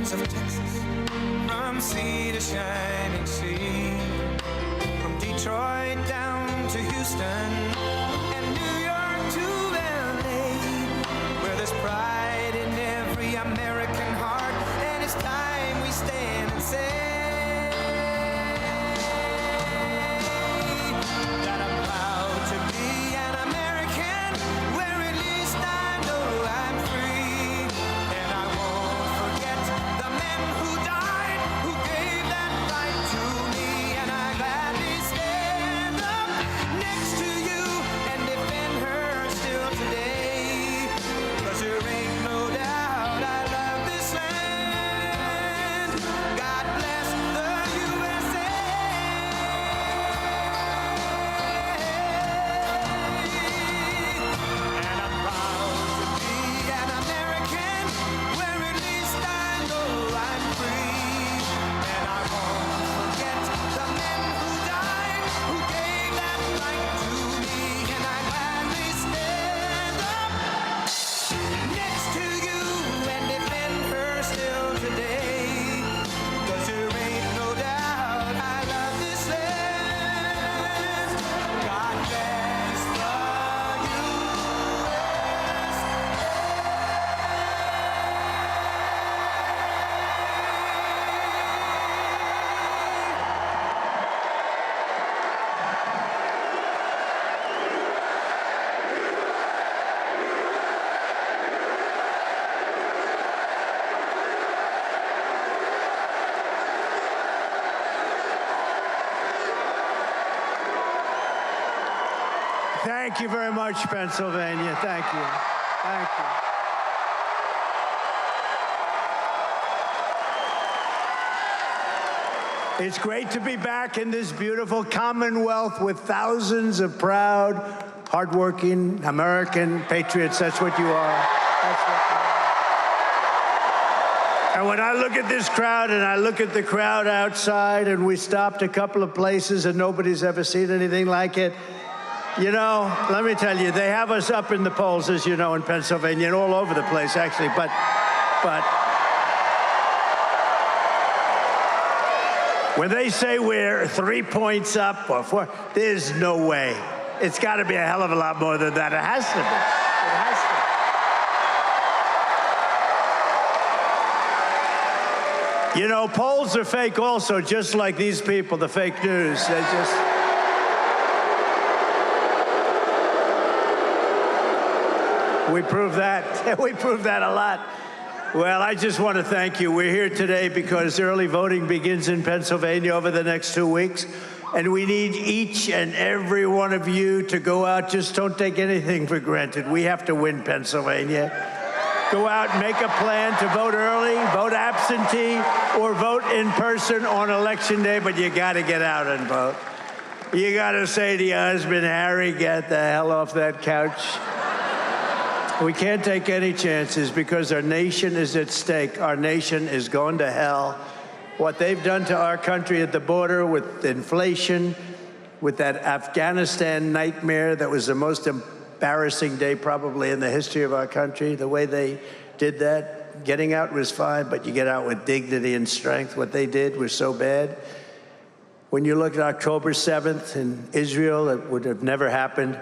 mountains of Texas, from sea to shining sea, from Detroit down to Houston, and New York to LA, where there's pride in every American heart, and it's time we stand and say that I'm proud to be an American, where at least I know I'm free, and I won't forget the men who died, who gave that right to me, and I gladly stand up next to you and defend her still today, 'cause there ain't no doubt I love this land. God bless the USA. And I'm proud to be an American, where at least I know I'm free, and I won't forget the men who died, who gave that right to me, and I gladly stand up next to you and defend her still today, 'cause there ain't no doubt I love this land. God bless the Thank you very much, Pennsylvania. Thank you. Thank you. It's great to be back in this beautiful Commonwealth with thousands of proud, hardworking American patriots. That's what you are. That's what you are. And when I look at this crowd and I look at the crowd outside, and we stopped a couple of places and nobody's ever seen anything like it, you know, let me tell you, they have us up in the polls, as you know, in Pennsylvania and all over the place, actually. But when they say we're 3 points up or 4, there's no way. It's got to be a hell of a lot more than that. It has to be. It has to. You know, polls are fake also, just like these people, the fake news. They just... We prove that. We prove that a lot. Well, I just want to thank you. We're here today because early voting begins in Pennsylvania over the next 2 weeks, and we need each and every one of you to go out. Just don't take anything for granted. We have to win Pennsylvania. Go out and make a plan to vote early, vote absentee, or vote in person on Election Day, but you got to get out and vote. You got to say to your husband, Harry, get the hell off that couch. We can't take any chances because our nation is at stake. Our nation is going to hell. What they've done to our country at the border with inflation, with that Afghanistan nightmare that was the most embarrassing day probably in the history of our country, the way they did that. Getting out was fine, but you get out with dignity and strength. What they did was so bad. When you look at October 7th in Israel, it would have never happened.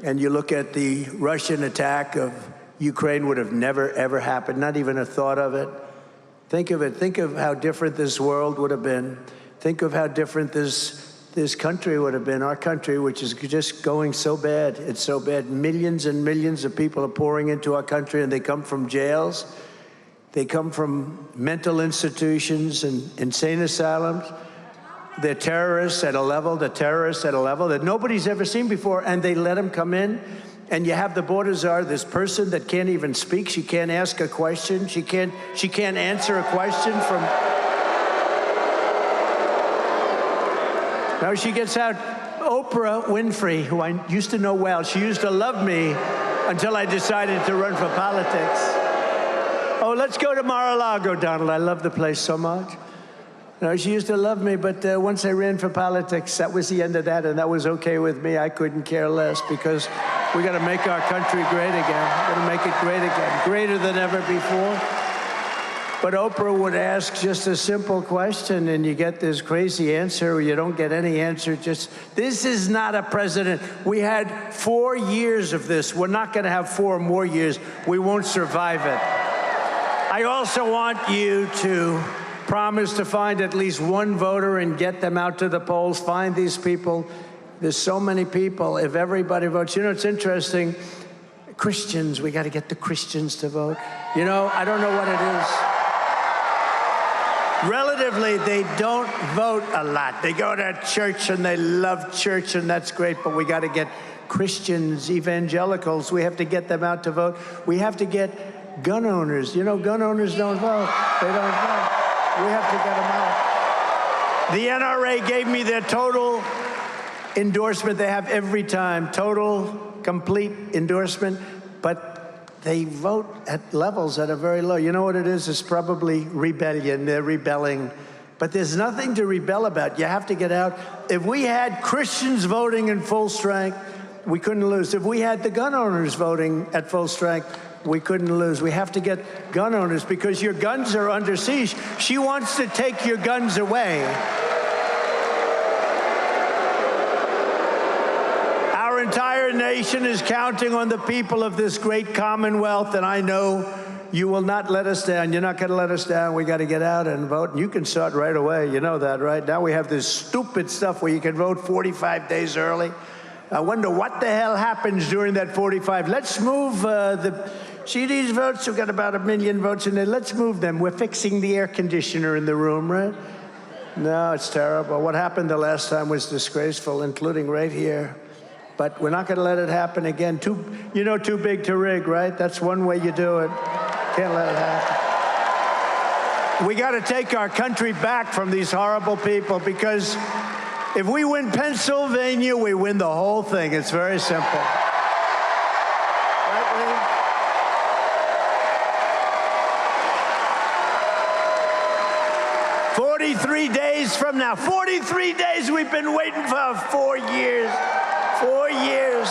And you look at the Russian attack of Ukraine, would have never, ever happened, not even a thought of it. Think of it. Think of how different this world would have been. Think of how different this country would have been, our country, which is just going so bad. It's so bad. Millions and millions of people are pouring into our country, and they come from jails. They come from mental institutions and insane asylums. They're terrorists at a level, that nobody's ever seen before, and they let them come in. And you have the border czar, this person that can't even speak. She can't ask a question. She can't answer a question from... Now she gets out Oprah Winfrey, who I used to know well. She used to love me until I decided to run for politics. Oh, let's go to Mar-a-Lago, Donald. I love the place so much. No, she used to love me, but once I ran for politics, that was the end of that, and that was okay with me. I couldn't care less because we got to make our country great again. We're going to make it great again, greater than ever before. But Oprah would ask just a simple question, and you get this crazy answer, or you don't get any answer. Just, this is not a president. We had 4 years of this. We're not going to have 4 more years. We won't survive it. I also want you to promise to find at least one voter and get them out to the polls. Find these people. There's so many people. If everybody votes, you know, it's interesting. Christians, we got to get the Christians to vote. You know, I don't know what it is. Relatively, they don't vote a lot. They go to church and they love church, and that's great, but we got to get Christians, evangelicals, we have to get them out to vote. We have to get gun owners. You know, gun owners don't vote. They don't vote. We have to get them out. The NRA gave me their total endorsement they have every time, total, complete endorsement, but they vote at levels that are very low. You know what it is? It's probably rebellion. They're rebelling. But there's nothing to rebel about. You have to get out. If we had Christians voting in full strength, we couldn't lose. If we had the gun owners voting at full strength, we couldn't lose. We have to get gun owners because your guns are under siege. She wants to take your guns away. Our entire nation is counting on the people of this great commonwealth, and I know you will not let us down. You're not going to let us down. We got to get out and vote. And you can start right away. You know that, right? Now we have this stupid stuff where you can vote 45 days early. I wonder what the hell happens during that 45. Let's move see these votes? We've got about 1 million votes in there. Let's move them. We're fixing the air conditioner in the room, right? No, it's terrible. What happened the last time was disgraceful, including right here. But we're not going to let it happen again. Too big to rig, right? That's one way you do it. Can't let it happen. We got to take our country back from these horrible people, because if we win Pennsylvania, we win the whole thing. It's very simple. Right, Lee? 43 days from now. 43 days we've been waiting for 4 years. 4 years.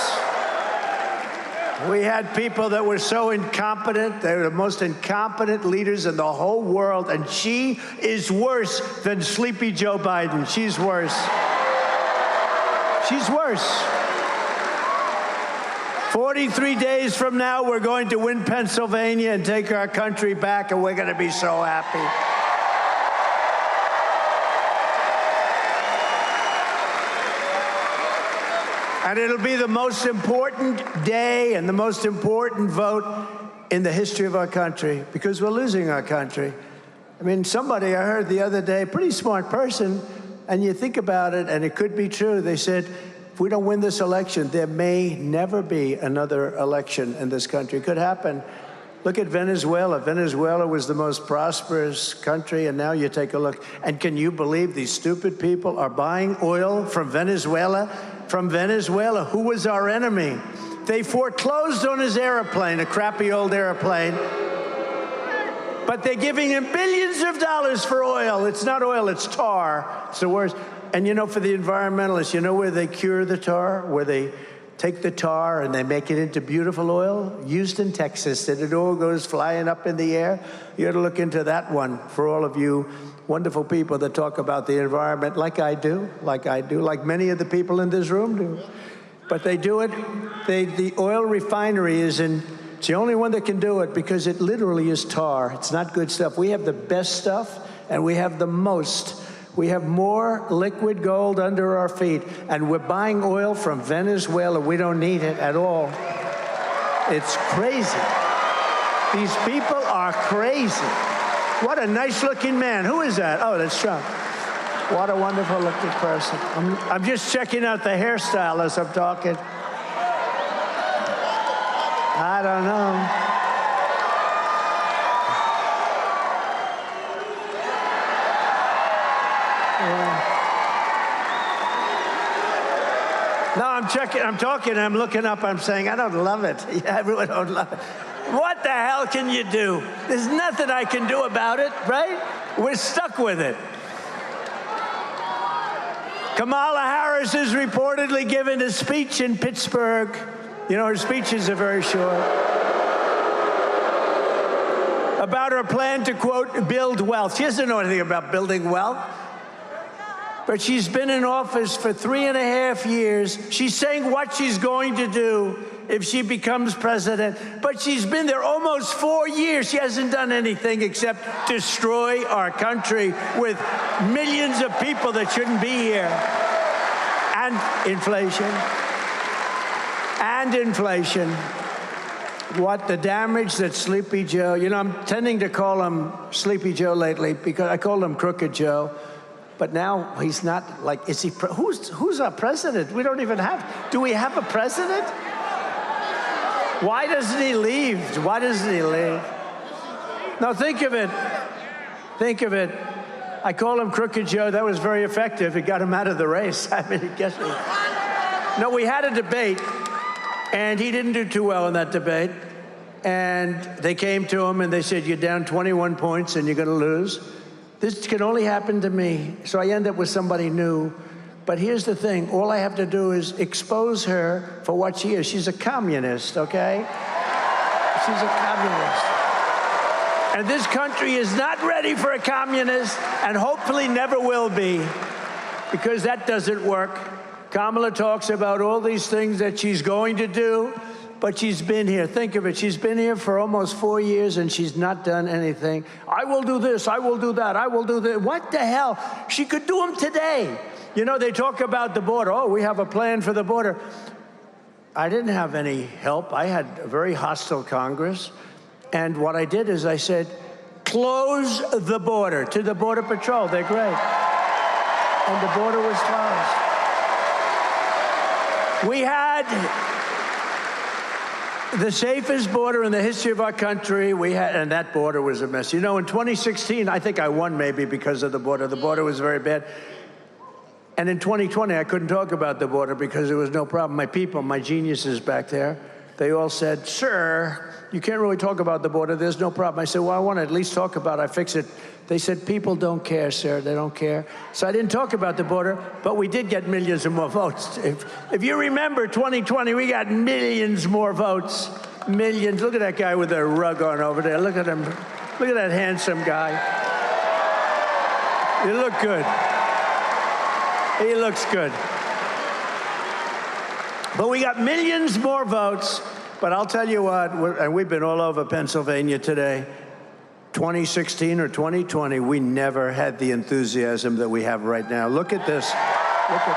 We had people that were so incompetent. They were the most incompetent leaders in the whole world, and she is worse than Sleepy Joe Biden. She's worse. She's worse. 43 days from now, we're going to win Pennsylvania and take our country back, and we're going to be so happy. And it'll be the most important day and the most important vote in the history of our country, because we're losing our country. I mean, somebody I heard the other day, pretty smart person, and you think about it, and it could be true. They said, if we don't win this election, there may never be another election in this country. It could happen. Look at Venezuela. Venezuela was the most prosperous country, and now you take a look. And can you believe these stupid people are buying oil from Venezuela? From Venezuela, who was our enemy? They foreclosed on his airplane, a crappy old airplane. But they're giving him billions of dollars for oil. It's not oil, it's tar. It's the worst. And you know, for the environmentalists, you know where they cure the tar? Where they take the tar and they make it into beautiful oil? Houston, Texas, and it all goes flying up in the air. You got to look into that one for all of you wonderful people that talk about the environment like I do, like many of the people in this room do. But they do it. The oil refinery it's the only one that can do it, because it literally is tar. It's not good stuff. We have the best stuff, and we have the most. We have more liquid gold under our feet, and we're buying oil from Venezuela. We don't need it at all. It's crazy. These people are crazy. What a nice-looking man. Who is that? Oh, that's Trump. What a wonderful-looking person. I'm just checking out the hairstyle as I'm talking. I don't know. No, I'm checking, I'm talking, I'm looking up, I'm saying, I don't love it. Yeah, everyone don't love it. What the hell can you do? There's nothing I can do about it, right? We're stuck with it. Kamala Harris is reportedly giving a speech in Pittsburgh. You know, her speeches are very short. about her plan to, quote, build wealth. She doesn't know anything about building wealth. But she's been in office for 3.5 years. She's saying what she's going to do if she becomes president. But she's been there almost 4 years. She hasn't done anything except destroy our country with millions of people that shouldn't be here. And inflation. And inflation. What the damage that Sleepy Joe, you know, I'm tending to call him Sleepy Joe lately because I called him Crooked Joe. But now he's not like, is he, who's our president? We don't even have, do we have a president? Why doesn't he leave? Why doesn't he leave? Now think of it. Think of it. I call him Crooked Joe. That was very effective. It got him out of the race. I mean, guess what? No, we had a debate, and he didn't do too well in that debate. And they came to him and they said, you're down 21 points and you're going to lose. This can only happen to me. So I end up with somebody new. But here's the thing. All I have to do is expose her for what she is. She's a communist, okay? She's a communist. And this country is not ready for a communist and hopefully never will be, because that doesn't work. Kamala talks about all these things that she's going to do, but she's been here. Think of it. She's been here for almost 4 years, and she's not done anything. I will do this. I will do that. I will do that. What the hell? She could do them today. You know, they talk about the border. Oh, we have a plan for the border. I didn't have any help. I had a very hostile Congress. And what I did is I said, close the border to the Border Patrol. They're great. And the border was closed. We had the safest border in the history of our country. And that border was a mess. You know, in 2016, I think I won maybe because of the border. The border was very bad. And in 2020, I couldn't talk about the border because there was no problem. My people, my geniuses back there, they all said, sir, you can't really talk about the border. There's no problem. I said, well, I want to at least talk about it. I fix it. They said, people don't care, sir. They don't care. So I didn't talk about the border, but we did get millions of more votes. If you remember 2020, we got millions more votes. Millions. Look at that guy with a rug on over there. Look at him. Look at that handsome guy. You look good. He looks good. But we got millions more votes. But I'll tell you what, and we've been all over Pennsylvania today, 2016 or 2020, we never had the enthusiasm that we have right now. Look at this. Look at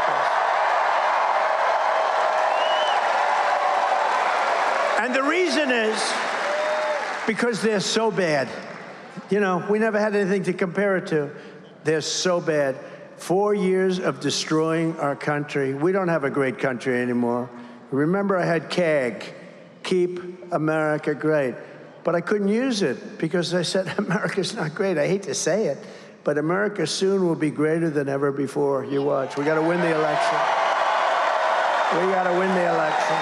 this. And the reason is because they're so bad. You know, we never had anything to compare it to. They're so bad. 4 years of destroying our country. We don't have a great country anymore. Remember, I had CAG, Keep America Great. But I couldn't use it because I said, America's not great. I hate to say it, but America soon will be greater than ever before. You watch. We got to win the election. We got to win the election.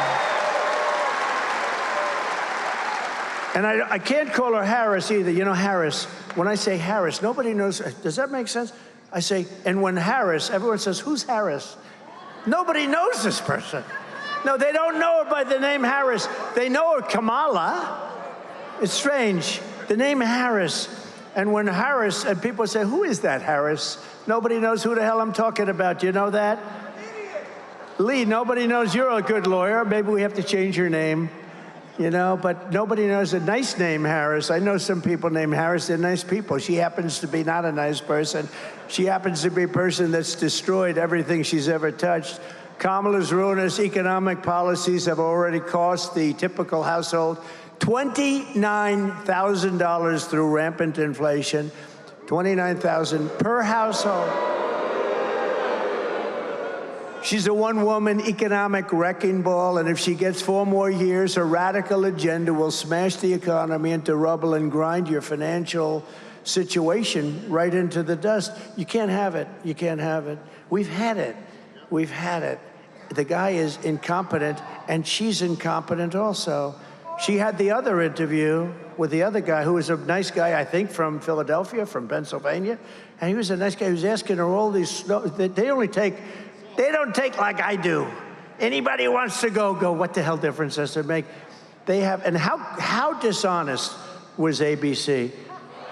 And I can't call her Harris either. You know, Harris, when I say Harris, nobody knows. Does that make sense? I say, and when Harris, everyone says, who's Harris? Nobody knows this person. No, they don't know her by the name Harris. They know her Kamala. It's strange. The name Harris. And when Harris, and people say, who is that Harris? Nobody knows who the hell I'm talking about. Do you know that? Lee, nobody knows. You're a good lawyer. Maybe we have to change your name. You know, but nobody knows a nice name, Harris. I know some people named Harris. They're nice people. She happens to be not a nice person. She happens to be a person that's destroyed everything she's ever touched. Kamala's ruinous economic policies have already cost the typical household $29,000 through rampant inflation. $29,000 per household. She's a one-woman economic wrecking ball, and if she gets 4 more years, her radical agenda will smash the economy into rubble and grind your financial situation right into the dust. You can't have it. You can't have it. We've had it. We've had it. The guy is incompetent, and she's incompetent also. She had the other interview with the other guy, who was a nice guy, I think, from Philadelphia, from Pennsylvania, and he was a nice guy. He was asking her all these. They don't take like I do. Anybody who wants to go. What the hell difference does it make? They have, and how dishonest was ABC.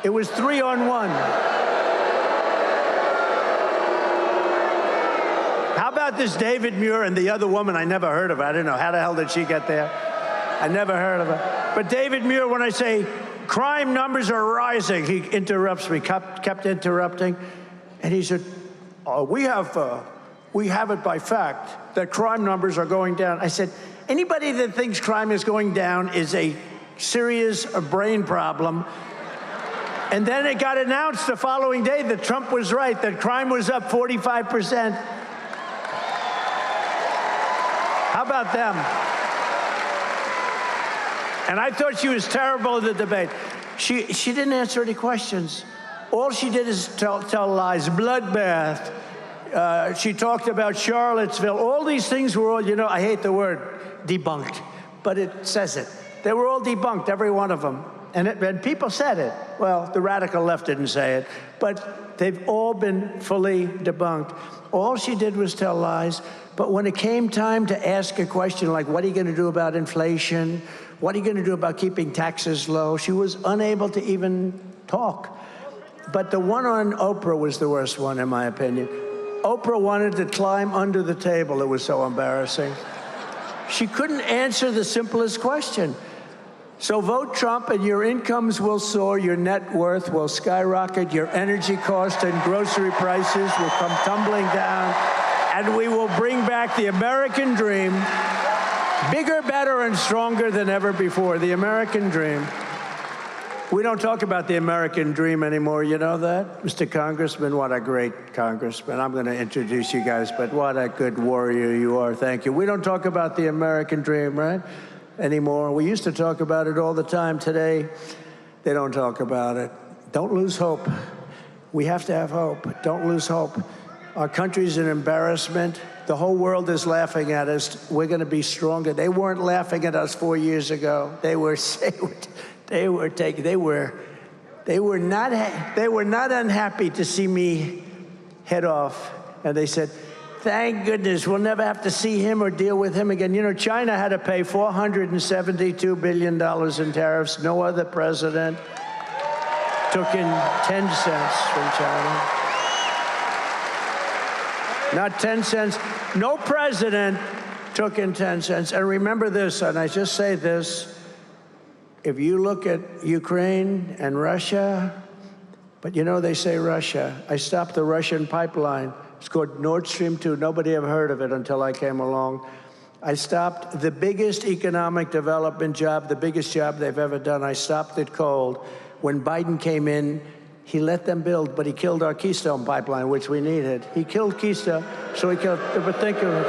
It was 3-on-1. How about this David Muir and the other woman? I never heard of her. I didn't know. How the hell did she get there? I never heard of her. But David Muir, when I say crime numbers are rising, he interrupts me, kept interrupting. And he said, oh, we have it by fact that crime numbers are going down. I said, anybody that thinks crime is going down is a serious brain problem. And then it got announced the following day that Trump was right, that crime was up 45%. How about them? And I thought she was terrible in the debate. She didn't answer any questions. All she did is tell lies, bloodbath. She talked about Charlottesville. All these things were all, I hate the word debunked, but it says it. They were all debunked, every one of them. And people said it. Well, the radical left didn't say it, but they've all been fully debunked. All she did was tell lies. But when it came time to ask a question like, what are you going to do about inflation? What are you going to do about keeping taxes low? She was unable to even talk. But the one on Oprah was the worst one, in my opinion. Oprah wanted to climb under the table. It was so embarrassing. She couldn't answer the simplest question. So vote Trump and your incomes will soar, your net worth will skyrocket, your energy costs and grocery prices will come tumbling down, and we will bring back the American dream, bigger, better, and stronger than ever before. The American dream. We don't talk about the American dream anymore, you know that? Mr. Congressman, what a great congressman. I'm going to introduce you guys, but what a good warrior you are. Thank you. We don't talk about the American dream, right? Anymore. We used to talk about it all the time. Today, they don't talk about it. Don't lose hope. We have to have hope. Don't lose hope. Our country's an embarrassment. The whole world is laughing at us. We're going to be stronger. They weren't laughing at us 4 years ago. They were not unhappy to see me head off. And they said, thank goodness we'll never have to see him or deal with him again. China had to pay $472 billion in tariffs. No other president took in 10 cents from China. Not 10 cents. No president took in 10 cents. And remember this, and I just say this, if you look at Ukraine and Russia, but they say Russia. I stopped the Russian pipeline. It's called Nord Stream 2. Nobody ever heard of it until I came along. I stopped the biggest economic development job, the biggest job they've ever done. I stopped it cold. When Biden came in, he let them build, but he killed our Keystone pipeline, which we needed. He killed Keystone, so he killed, but think of it.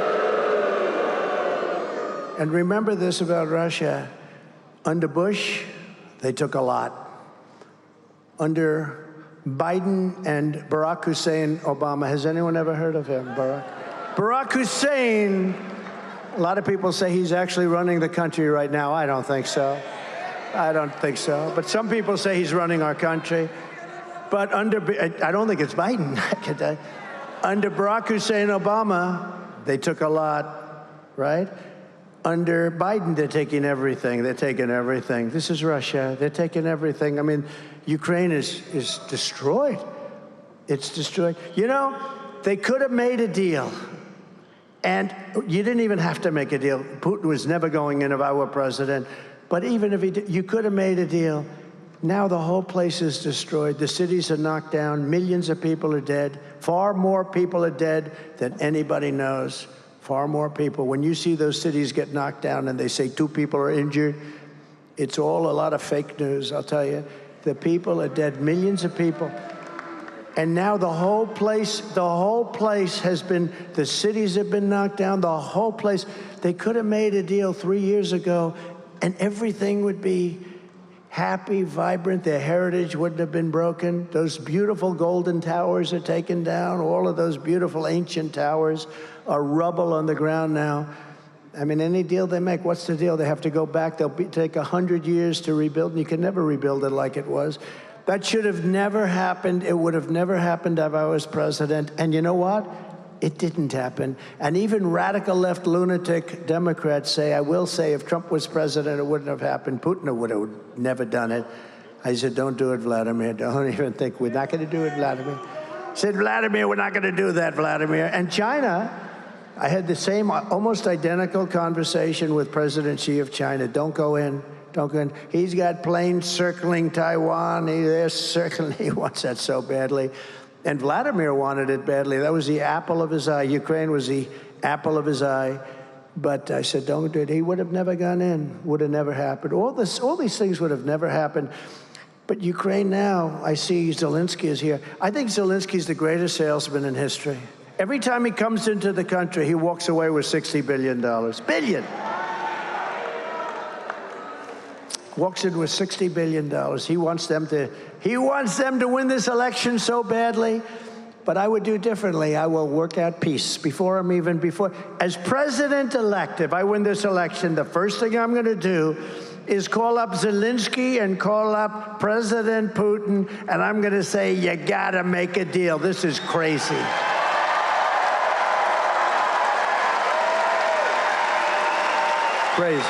And remember this about Russia. Under Bush, they took a lot. Under Biden and Barack Hussein Obama. Has anyone ever heard of him, Barack Hussein, a lot of people say he's actually running the country right now. I don't think so. I don't think so. But some people say he's running our country. But I don't think it's Biden. Under Barack Hussein Obama, they took a lot, right? Under Biden, they're taking everything. They're taking everything. This is Russia. They're taking everything. I mean, Ukraine is destroyed. It's destroyed. They could have made a deal. And you didn't even have to make a deal. Putin was never going in if I were president. But even if he did, you could have made a deal. Now the whole place is destroyed. The cities are knocked down. Millions of people are dead. Far more people are dead than anybody knows. Far more people. When you see those cities get knocked down and they say 2 people are injured, it's all a lot of fake news, I'll tell you. The people are dead, millions of people. And now the whole place has been, the cities have been knocked down, the whole place. They could have made a deal 3 years ago and everything would be happy, vibrant. Their heritage wouldn't have been broken. Those beautiful golden towers are taken down. All of those beautiful ancient towers are rubble on the ground now. I mean, any deal they make, what's the deal? They have to go back. They'll take 100 years to rebuild, and you can never rebuild it like it was. That should have never happened. It would have never happened if I was president. And you know what? It didn't happen. And even radical left lunatic Democrats say, I will say, if Trump was president, it wouldn't have happened. Putin would have never done it. I said, don't do it, Vladimir. Don't even think. We're not going to do it, Vladimir. I said, Vladimir, we're not going to do that, Vladimir. And China, I had the same, almost identical conversation with President Xi of China. Don't go in. Don't go in. He's got planes circling Taiwan. They're circling. He wants that so badly. And Vladimir wanted it badly. That was the apple of his eye. Ukraine was the apple of his eye. But I said, don't do it. He would have never gone in. Would have never happened. All these things would have never happened. But Ukraine now, I see Zelensky is here. I think Zelensky's the greatest salesman in history. Every time he comes into the country, he walks away with $60 billion. Billion! Walks in with $60 billion. He wants them to win this election so badly. But I would do differently. I will work out peace as president-elect. If I win this election, the first thing I'm going to do is call up Zelensky and call up President Putin, and I'm going to say, you got to make a deal. This is crazy. Crazy.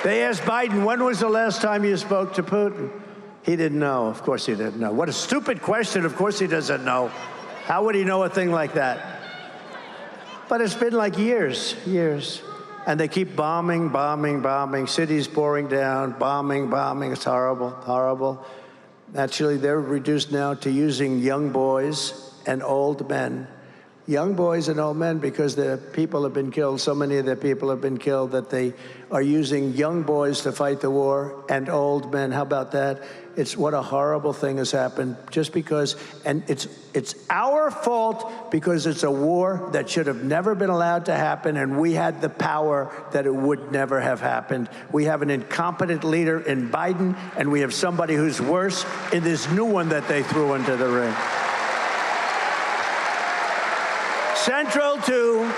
They asked Biden, when was the last time you spoke to Putin? He didn't know. Of course he didn't know. What a stupid question. Of course he doesn't know. How would he know a thing like that? But it's been like years. And they keep bombing, cities pouring down, bombing. It's horrible. Actually, they're reduced now to using young boys and old men. Young boys and old men, because their people have been killed. So many of their people have been killed that they are using young boys to fight the war and old men. How about that? It's what a horrible thing has happened just because, and it's our fault because it's a war that should have never been allowed to happen, and we had the power that it would never have happened. We have an incompetent leader in Biden, and we have somebody who's worse in this new one that they threw into the ring. Central to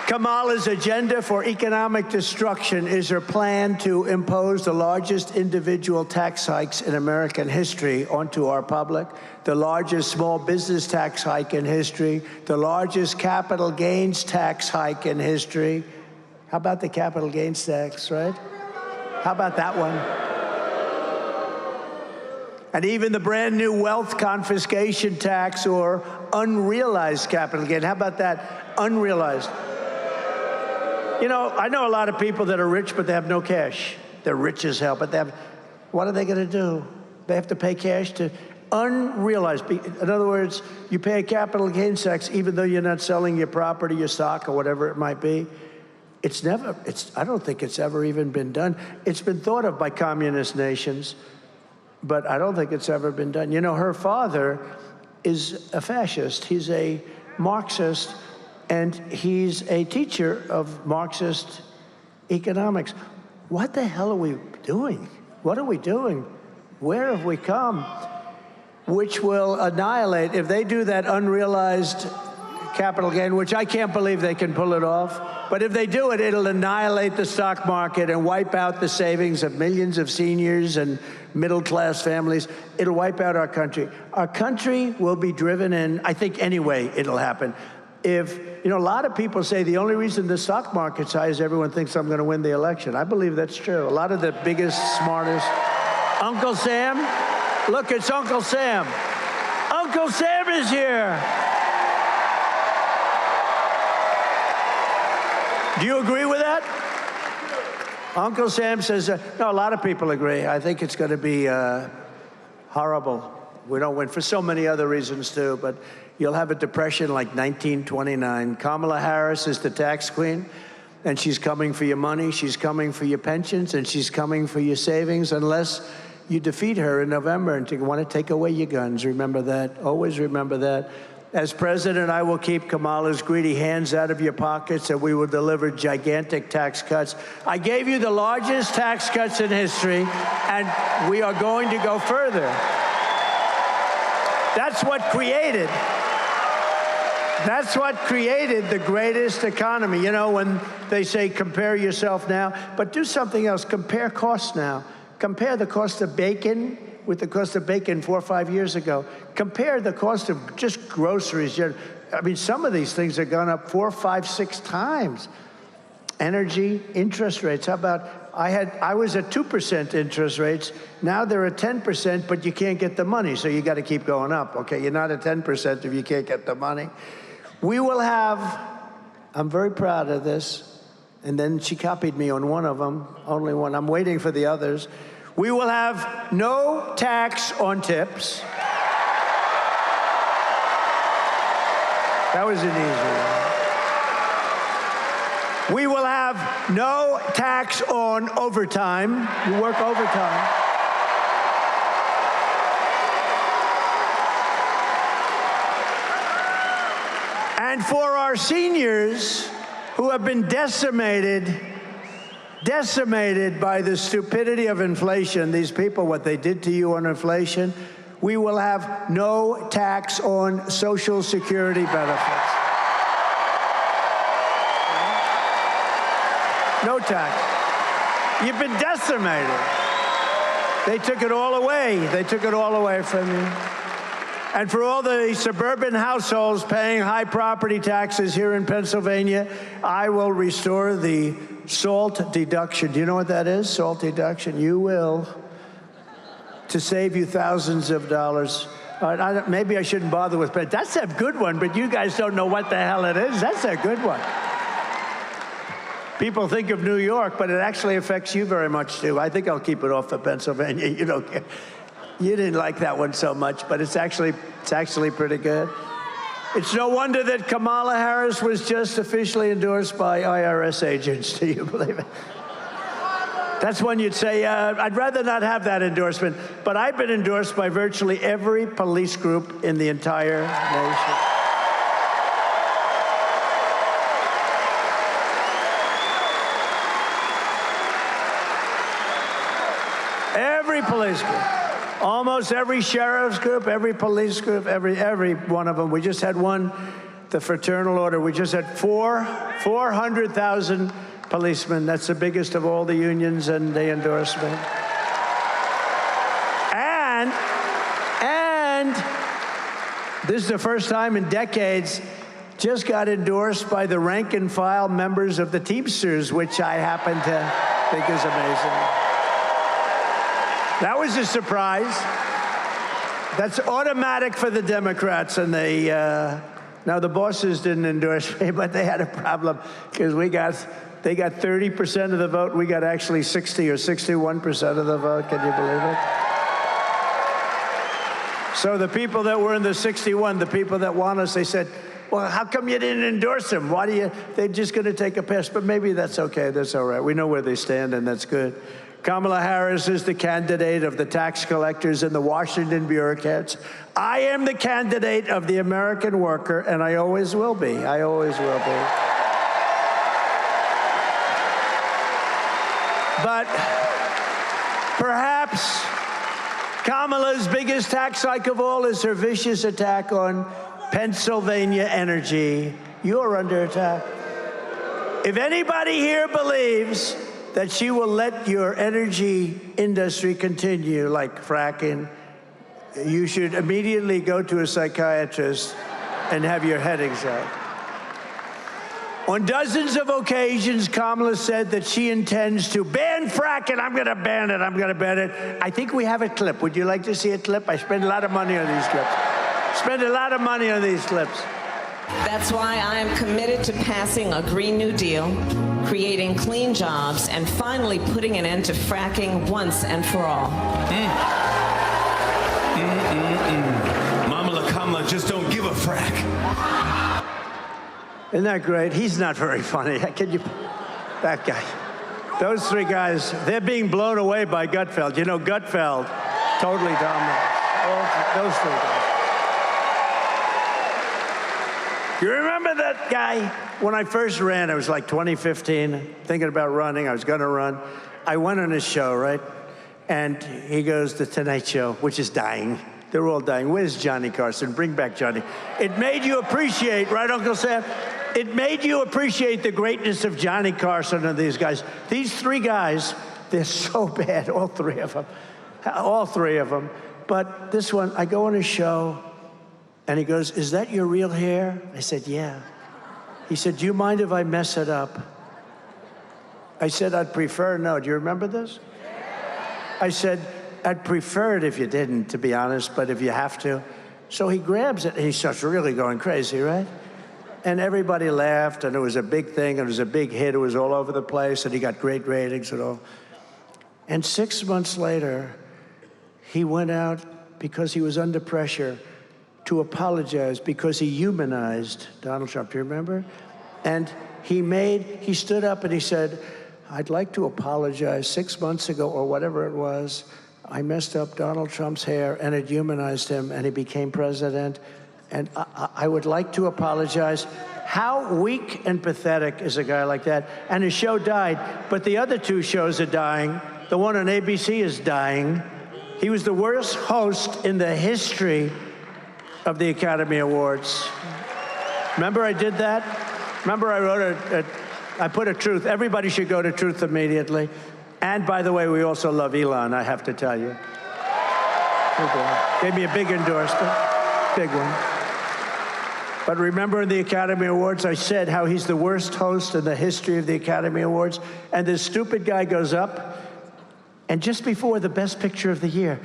Kamala's agenda for economic destruction is her plan to impose the largest individual tax hikes in American history onto our public, the largest small business tax hike in history, the largest capital gains tax hike in history. How about the capital gains tax, right? How about that one? And even the brand new wealth confiscation tax or unrealized capital gain. How about that? Unrealized. You know, I know a lot of people that are rich, but they have no cash. They're rich as hell, but what are they going to do? They have to pay cash to unrealized. In other words, you pay a capital gains tax even though you're not selling your property, your stock, or whatever it might be. I don't think it's ever even been done. It's been thought of by communist nations, but I don't think it's ever been done. You know, her father is a fascist. He's a Marxist, and he's a teacher of Marxist economics. What the hell are we doing? What are we doing? Where have we come? Which will annihilate, if they do that unrealized capital gain, which I can't believe they can pull it off, but if they do it, it'll annihilate the stock market and wipe out the savings of millions of seniors and middle-class families. It'll wipe out our country. Our country will be driven in, I think anyway it'll happen. If, you know, a lot of people say the only reason the stock market's high is everyone thinks I'm going to win the election. I believe that's true. A lot of the biggest, smartest. Uncle Sam? Look, it's Uncle Sam. Uncle Sam is here. Do you agree with that? Uncle Sam says, no, a lot of people agree. I think it's going to be horrible. We don't win for so many other reasons, too, but you'll have a depression like 1929. Kamala Harris is the tax queen, and she's coming for your money, she's coming for your pensions, and she's coming for your savings unless you defeat her in November and want to take away your guns. Remember that. Always remember that. As president, I will keep Kamala's greedy hands out of your pockets, and we will deliver gigantic tax cuts. I gave you the largest tax cuts in history, and we are going to go further. That's what created the greatest economy. You know, when they say compare yourself now, but do something else. Compare costs now. Compare the cost of bacon with the cost of bacon 4 or 5 years ago. Compare the cost of just groceries. I mean, some of these things have gone up 4, 5, 6 times. Energy, interest rates. How about, I was at 2% interest rates. Now they're at 10%, but you can't get the money, so you got to keep going up. Okay, you're not at 10% if you can't get the money. We will have, I'm very proud of this, and then she copied me on one of them, only one. I'm waiting for the others. We will have no tax on tips. That was an easy one. We will have no tax on overtime. You work overtime. And for our seniors who have been decimated by the stupidity of inflation, these people, what they did to you on inflation, we will have no tax on Social Security benefits. No tax. You've been decimated. They took it all away. They took it all away from you. And for all the suburban households paying high property taxes here in Pennsylvania, I will restore the SALT deduction. Do you know what that is, SALT deduction? You will, to save you thousands of dollars. Maybe I shouldn't bother with, but that's a good one, but you guys don't know what the hell it is. That's a good one. People think of New York, but it actually affects you very much, too. I think I'll keep it off for Pennsylvania. You don't care. You didn't like that one so much, but it's actually pretty good. It's no wonder that Kamala Harris was just officially endorsed by IRS agents. Do you believe it? That's one you'd say, I'd rather not have that endorsement. But I've been endorsed by virtually every police group in the entire nation. Every police group, almost every sheriff's group, every police group, every one of them. We just had one, the Fraternal Order. We just had 400,000 policemen. That's the biggest of all the unions, and they endorsed me. And this is the first time in decades, just got endorsed by the rank and file members of the Teamsters, which I happen to think is amazing. That was a surprise. That's automatic for the Democrats, and they, now the bosses didn't endorse me, but they had a problem because they got 30% of the vote. We got actually 60 or 61% of the vote. Can you believe it? So the people that were in the 61, the people that want us, they said, well, how come you didn't endorse them? Why do you, they're just going to take a pass. But maybe that's okay. That's all right. We know where they stand, and that's good. Kamala Harris is the candidate of the tax collectors and the Washington bureaucrats. I am the candidate of the American worker, and I always will be. I always will be. But perhaps Kamala's biggest tax hike of all is her vicious attack on Pennsylvania energy. You're under attack. If anybody here believes that she will let your energy industry continue like fracking, you should immediately go to a psychiatrist and have your head examined. On dozens of occasions, Kamala said that she intends to ban fracking. I'm going to ban it. I'm going to ban it. I think we have a clip. Would you like to see a clip? I spend a lot of money on these clips. Spend a lot of money on these clips. That's why I am committed to passing a Green New Deal, creating clean jobs, and finally putting an end to fracking once and for all. Mama Kamala just don't give a frack. Isn't that great? He's not very funny. Can you? That guy. Those three guys, they're being blown away by Gutfeld. You know, Gutfeld totally dominates. Those three guys. You remember that guy? When I first ran, it was like 2015, thinking about running. I was going to run. I went on his show, right? And he goes, The Tonight Show, which is dying. They're all dying. Where's Johnny Carson? Bring back Johnny. It made you appreciate, right, Uncle Sam? It made you appreciate the greatness of Johnny Carson and these guys. These three guys, they're so bad, all three of them. All three of them. But this one, I go on his show, and he goes, is that your real hair? I said, yeah. He said, do you mind if I mess it up? I said, I'd prefer, no, do you remember this? I said, I'd prefer it if you didn't, to be honest, but if you have to. So he grabs it, and he starts really going crazy, right? And everybody laughed, and it was a big thing, and it was a big hit. It was all over the place, and he got great ratings and all. And 6 months later, he went out because he was under pressure to apologize because he humanized Donald Trump. Do you remember? And he stood up and he said, I'd like to apologize. 6 months ago, or whatever it was, I messed up Donald Trump's hair, and it humanized him, and he became president. And I would like to apologize. How weak and pathetic is a guy like that? And his show died, but the other two shows are dying. The one on ABC is dying. He was the worst host in the history of the Academy Awards. Remember I did that? Remember I wrote I put a truth. Everybody should go to Truth immediately. And by the way, we also love Elon, I have to tell you. Gave me a big endorsement, big one. But remember in the Academy Awards, I said how he's the worst host in the history of the Academy Awards. And this stupid guy goes up, and just before the Best Picture of the Year,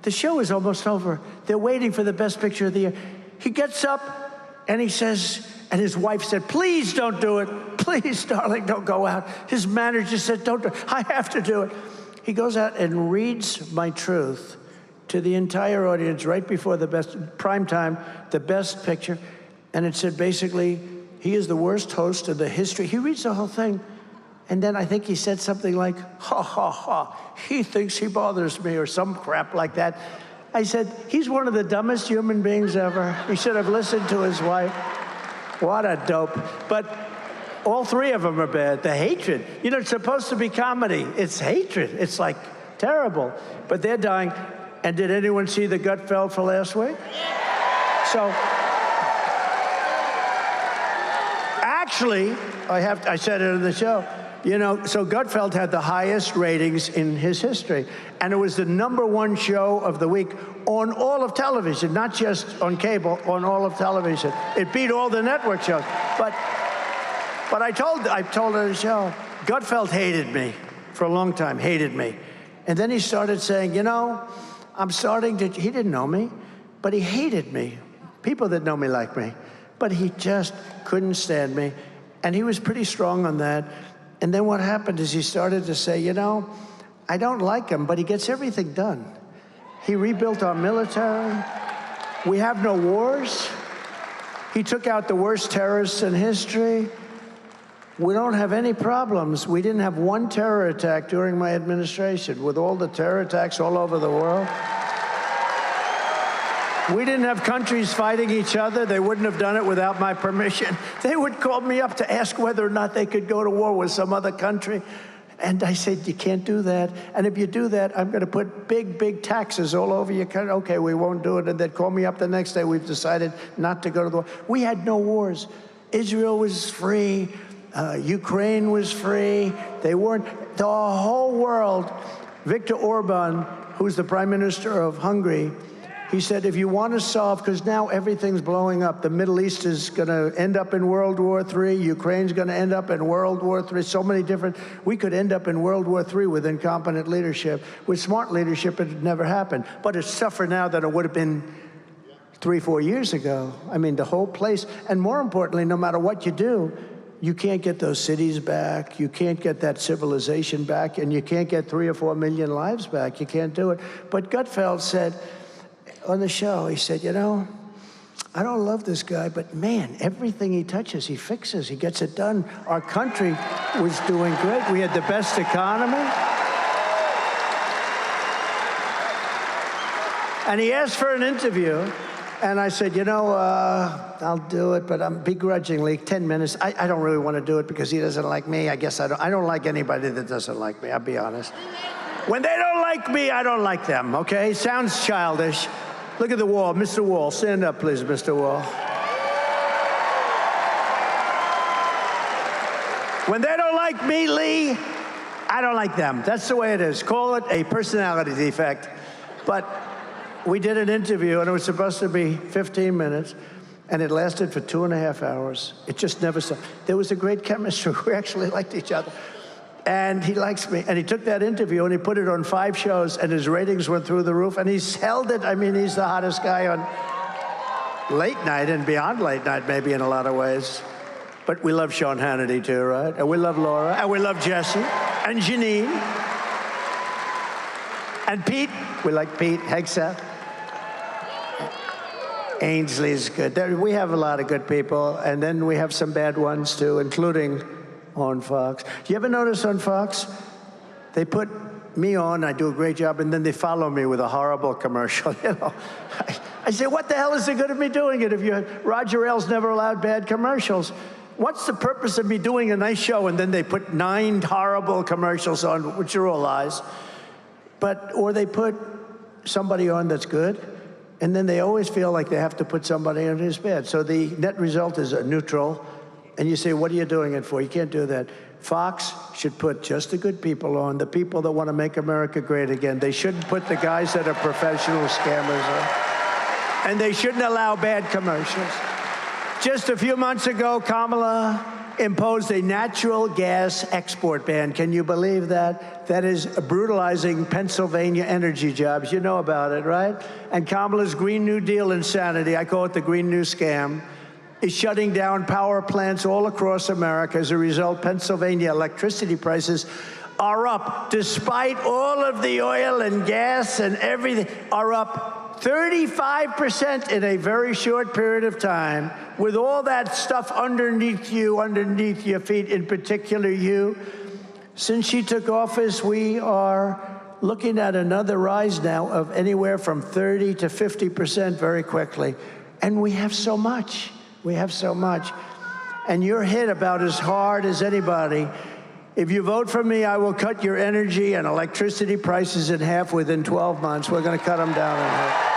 the show is almost over. They're waiting for the Best Picture of the Year. He gets up, and he says, and his wife said, please don't do it. Please, darling, don't go out. His manager said, don't do it. I have to do it. He goes out and reads my truth to the entire audience right before the prime time, the Best Picture. And it said, basically, he is the worst host in the history. He reads the whole thing. And then I think he said something like, ha, ha, ha, he thinks he bothers me, or some crap like that. I said, he's one of the dumbest human beings ever. He should have listened to his wife. What a dope. But all three of them are bad. The hatred. You know, it's supposed to be comedy. It's hatred. It's like terrible. But they're dying. And did anyone see the Gutfeld for last week? So, actually, I said it in the show, you know, so Gutfeld had the highest ratings in his history. And it was the #1 show of the week on all of television, not just on cable, on all of television. It beat all the network shows. But I told her the show, Gutfeld hated me for a long time, hated me. And then he started saying, you know, he didn't know me, but he hated me. People that know me like me. But he just couldn't stand me. And he was pretty strong on that. And then what happened is he started to say, you know, I don't like him, but he gets everything done. He rebuilt our military. We have no wars. He took out the worst terrorists in history. We don't have any problems. We didn't have one terror attack during my administration, with all the terror attacks all over the world. We didn't have countries fighting each other. They wouldn't have done it without my permission. They would call me up to ask whether or not they could go to war with some other country. And I said, you can't do that. And if you do that, I'm going to put big, big taxes all over your country. Okay, we won't do it. And they'd call me up the next day. We've decided not to go to the war. We had no wars. Israel was free. Ukraine was free. They weren't. The whole world. Viktor Orban, who's the prime minister of Hungary, he said, if you want to solve, because now everything's blowing up. The Middle East is going to end up in World War III. Ukraine's going to end up in World War III. So many different. We could end up in World War III with incompetent leadership. With smart leadership, it would never happen. But it's tougher now than it would have been 3-4 years ago. I mean, the whole place. And more importantly, no matter what you do, you can't get those cities back. You can't get that civilization back. And you can't get 3 or 4 million lives back. You can't do it. But Gutfeld said, on the show, he said, you know, I don't love this guy, but man, everything he touches, he fixes, he gets it done. Our country was doing great. We had the best economy. And he asked for an interview, and I said, you know, I'll do it, but I'm begrudgingly, 10 minutes. I don't really want to do it because he doesn't like me. I guess I don't like anybody that doesn't like me, I'll be honest. When they don't like me, I don't like them, okay? Sounds childish. Look at the wall. Mr. Wall, stand up, please, Mr. Wall. When they don't like me, Lee, I don't like them. That's the way it is. Call it a personality defect. But we did an interview, and it was supposed to be 15 minutes, and it lasted for 2.5 hours. It just never stopped. There was a great chemistry. We actually liked each other. And he likes me. And he took that interview and he put it on 5 shows, and his ratings went through the roof. And he's held it. I mean, he's the hottest guy on late night and beyond late night, maybe in a lot of ways. But we love Sean Hannity too, right? And we love Laura, and we love Jesse, and Janine, and Pete. We like Pete Hegseth. Ainsley's good. We have a lot of good people, and then we have some bad ones too, including on Fox. Do you ever notice on Fox, they put me on, I do a great job, and then they follow me with a horrible commercial, you know? I say, what the hell is the good of me doing it if Roger Ailes never allowed bad commercials? What's the purpose of me doing a nice show and then they put 9 horrible commercials on, which are all lies? Or they put somebody on that's good, and then they always feel like they have to put somebody on who's bad. So the net result is a neutral, and you say, what are you doing it for? You can't do that. Fox should put just the good people on, the people that want to make America great again. They shouldn't put the guys that are professional scammers on. And they shouldn't allow bad commercials. Just a few months ago, Kamala imposed a natural gas export ban. Can you believe that? That is brutalizing Pennsylvania energy jobs. You know about it, right? And Kamala's Green New Deal insanity, I call it the Green New Scam, is shutting down power plants all across America. As a result, Pennsylvania electricity prices are up, despite all of the oil and gas and everything, are up 35% in a very short period of time, with all that stuff underneath your feet, in particular you. Since she took office, we are looking at another rise now of anywhere from 30 to 50% very quickly. And we have so much. We have so much. And you're hit about as hard as anybody. If you vote for me, I will cut your energy and electricity prices in half within 12 months. We're going to cut them down in half.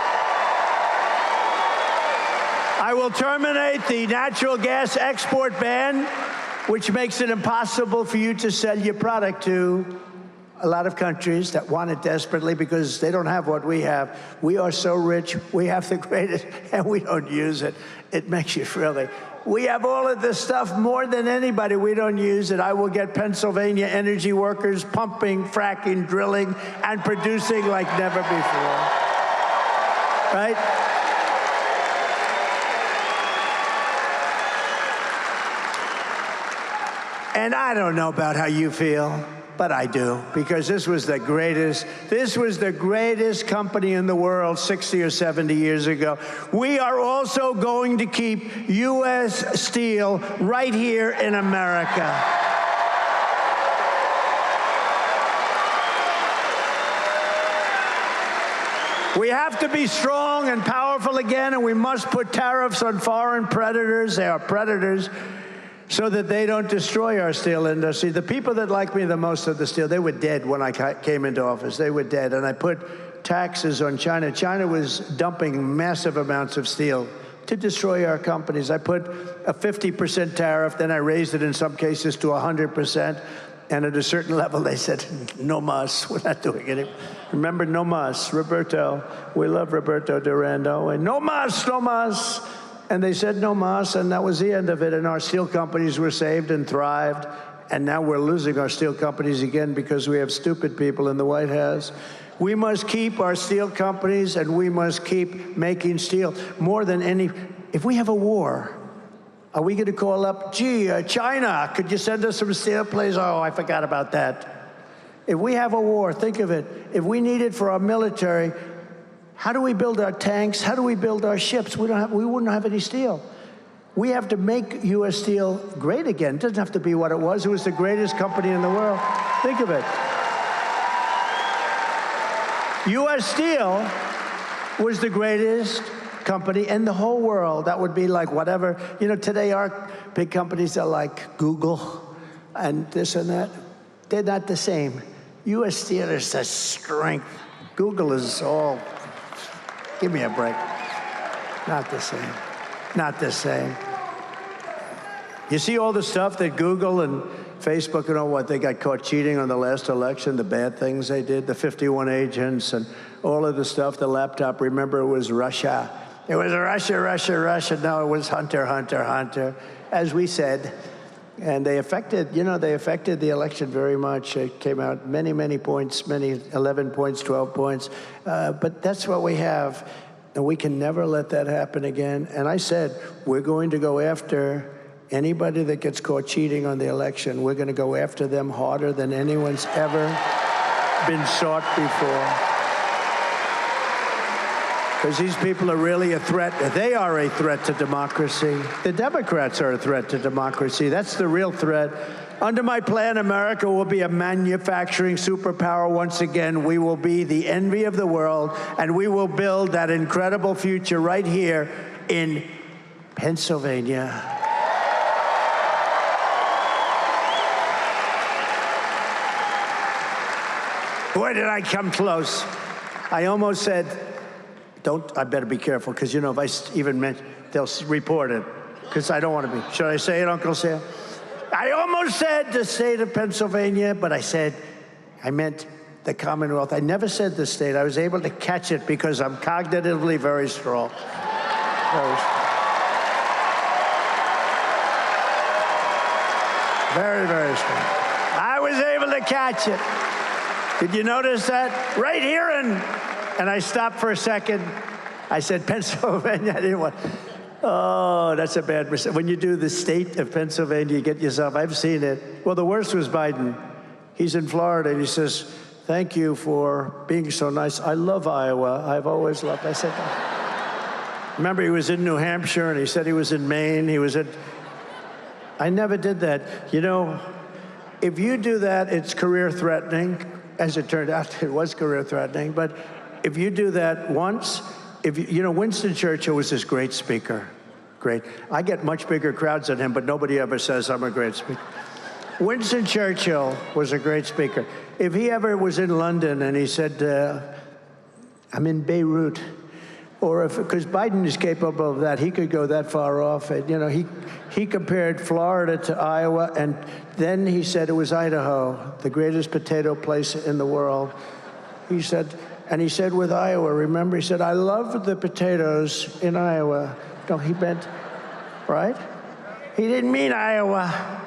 I will terminate the natural gas export ban, which makes it impossible for you to sell your product to a lot of countries that want it desperately because they don't have what we have. We are so rich, we have the greatest, and we don't use it. It makes you really. We have all of this stuff more than anybody. We don't use it. I will get Pennsylvania energy workers pumping, fracking, drilling, and producing like never before. Right? And I don't know about how you feel, but I do, because this was the greatest company in the world 60 or 70 years ago. We are also going to keep U.S. steel right here in America. We have to be strong and powerful again, and we must put tariffs on foreign predators. They are predators, so that they don't destroy our steel industry. The people that like me the most of the steel, they were dead when I came into office. They were dead. And I put taxes on China. China was dumping massive amounts of steel to destroy our companies. I put a 50% tariff, then I raised it in some cases to 100%. And at a certain level, they said, no mas, we're not doing it. Remember, no mas, Roberto. We love Roberto Durando. And no mas, no mas. And they said no mas, and that was the end of it. And our steel companies were saved and thrived. And now we're losing our steel companies again because we have stupid people in the White House. We must keep our steel companies, and we must keep making steel more than any. If we have a war, are we going to call up, gee, China, could you send us some steel, please? Oh, I forgot about that. If we have a war, think of it. If we need it for our military, how do we build our tanks? How do we build our ships? We wouldn't have any steel. We have to make U.S. Steel great again. It doesn't have to be what it was. It was the greatest company in the world. Think of it. U.S. Steel was the greatest company in the whole world. That would be like whatever. You know, today our big companies are like Google and this and that. They're not the same. U.S. Steel is the strength. Google is all... Give me a break. Not the same. Not the same. You see all the stuff that Google and Facebook and all what they got caught cheating on the last election, the bad things they did, the 51 agents and all of the stuff, the laptop. Remember, it was Russia. It was Russia, Russia, Russia. No, it was Hunter, Hunter, Hunter. As we said, And they affected the election very much. It came out many points, 11 points, 12 points. But that's what we have. And we can never let that happen again. And I said, we're going to go after anybody that gets caught cheating on the election. We're going to go after them harder than anyone's ever been sought before. Because these people are really a threat. They are a threat to democracy. The Democrats are a threat to democracy. That's the real threat. Under my plan, America will be a manufacturing superpower once again. We will be the envy of the world, and we will build that incredible future right here in Pennsylvania. Boy, did I come close. I almost said, I better be careful, because, you know, if I even mention, they'll report it, because I don't want to be. Should I say it, Uncle Sam? I almost said the state of Pennsylvania, but I meant the Commonwealth. I never said the state. I was able to catch it because I'm cognitively very strong. Very strong. I was able to catch it. Did you notice that? Right here, and I stopped for a second. I said Pennsylvania. I didn't want. Oh, that's a bad mistake. When you do the state of Pennsylvania, you get yourself. I've seen it. Well, the worst was Biden. He's in Florida, and he says, "Thank you for being so nice. I love Iowa. I've always loved." I said, remember, he was in New Hampshire, and he said he was in Maine. I never did that. You know, if you do that, it's career-threatening. As it turned out, it was career-threatening. But if you do that once, Winston Churchill was this great speaker. Great. I get much bigger crowds than him, but nobody ever says I'm a great speaker. Winston Churchill was a great speaker. If he ever was in London and he said, I'm in Beirut, or because Biden is capable of that, he could go that far off. And, you know, he compared Florida to Iowa, and then he said it was Idaho, the greatest potato place in the world. He said with Iowa, remember, he said, I love the potatoes in Iowa. No, he meant, right? He didn't mean Iowa.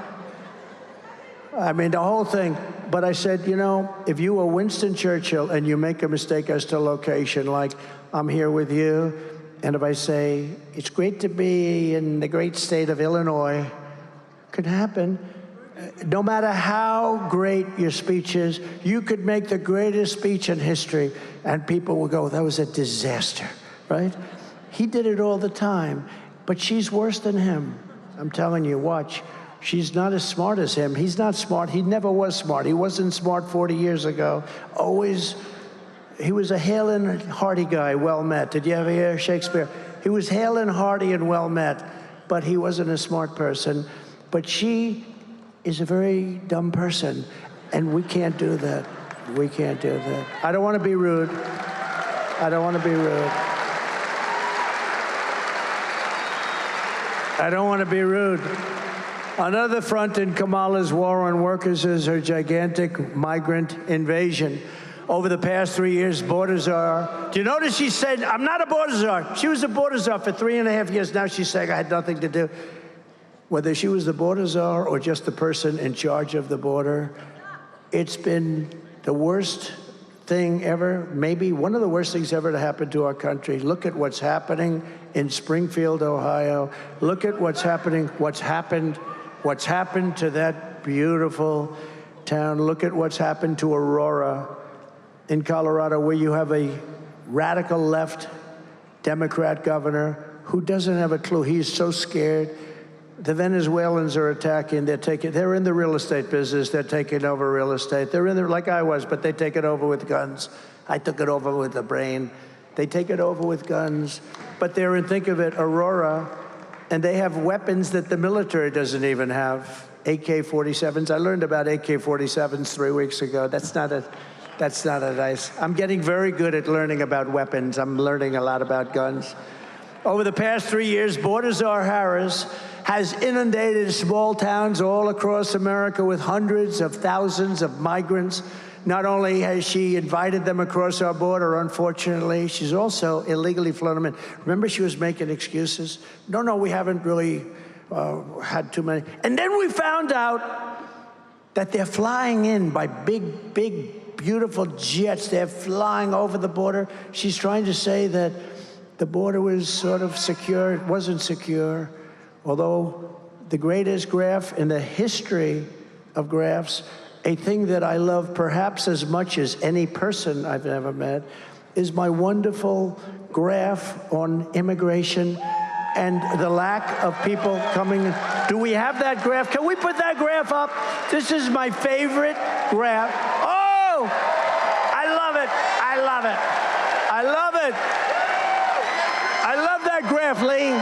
I mean, the whole thing. But I said, you know, if you were Winston Churchill and you make a mistake as to location, like I'm here with you, and if I say, it's great to be in the great state of Illinois, could happen. No matter how great your speech is, you could make the greatest speech in history, and people will go, that was a disaster, right? He did it all the time, but she's worse than him. I'm telling you, watch. She's not as smart as him. He's not smart. He never was smart. He wasn't smart 40 years ago. Always, he was a hale and hearty guy, well met. Did you ever hear Shakespeare? He was hale and hearty and well met, but he wasn't a smart person. But she is a very dumb person, and we can't do that. We can't do that. I don't want to be rude. I don't want to be rude. I don't want to be rude. Another front in Kamala's war on workers is her gigantic migrant invasion. Over the past 3 years, border czar. Do you notice she said, I'm not a border czar? She was a border czar for 3.5 years. Now she's saying I had nothing to do. Whether she was the border czar or just the person in charge of the border, it's been the worst thing ever, maybe one of the worst things ever to happen to our country. Look at what's happening in Springfield, Ohio. Look at what's happened to that beautiful town. Look at what's happened to Aurora in Colorado, where you have a radical left Democrat governor who doesn't have a clue. He's so scared. The Venezuelans are attacking. They're in the real estate business. They're taking over real estate. They're in there like I was, but they take it over with guns. I took it over with the brain. They take it over with guns. But they're in, think of it, Aurora, and they have weapons that the military doesn't even have. AK-47s. I learned about AK-47s 3 weeks ago. That's not a nice. I'm getting very good at learning about weapons. I'm learning a lot about guns. Over the past 3 years, border czar Harris has inundated small towns all across America with hundreds of thousands of migrants. Not only has she invited them across our border, unfortunately, she's also illegally flown them in. Remember, she was making excuses. No, we haven't really had too many. And then we found out that they're flying in by big, beautiful jets. They're flying over the border. She's trying to say that the border was sort of secure. It wasn't secure, although the greatest graph in the history of graphs, a thing that I love perhaps as much as any person I've ever met, is my wonderful graph on immigration and the lack of people coming. Do we have that graph? Can we put that graph up? This is my favorite graph. Oh, I love it. I love it. I love it. I love that graph, Lee.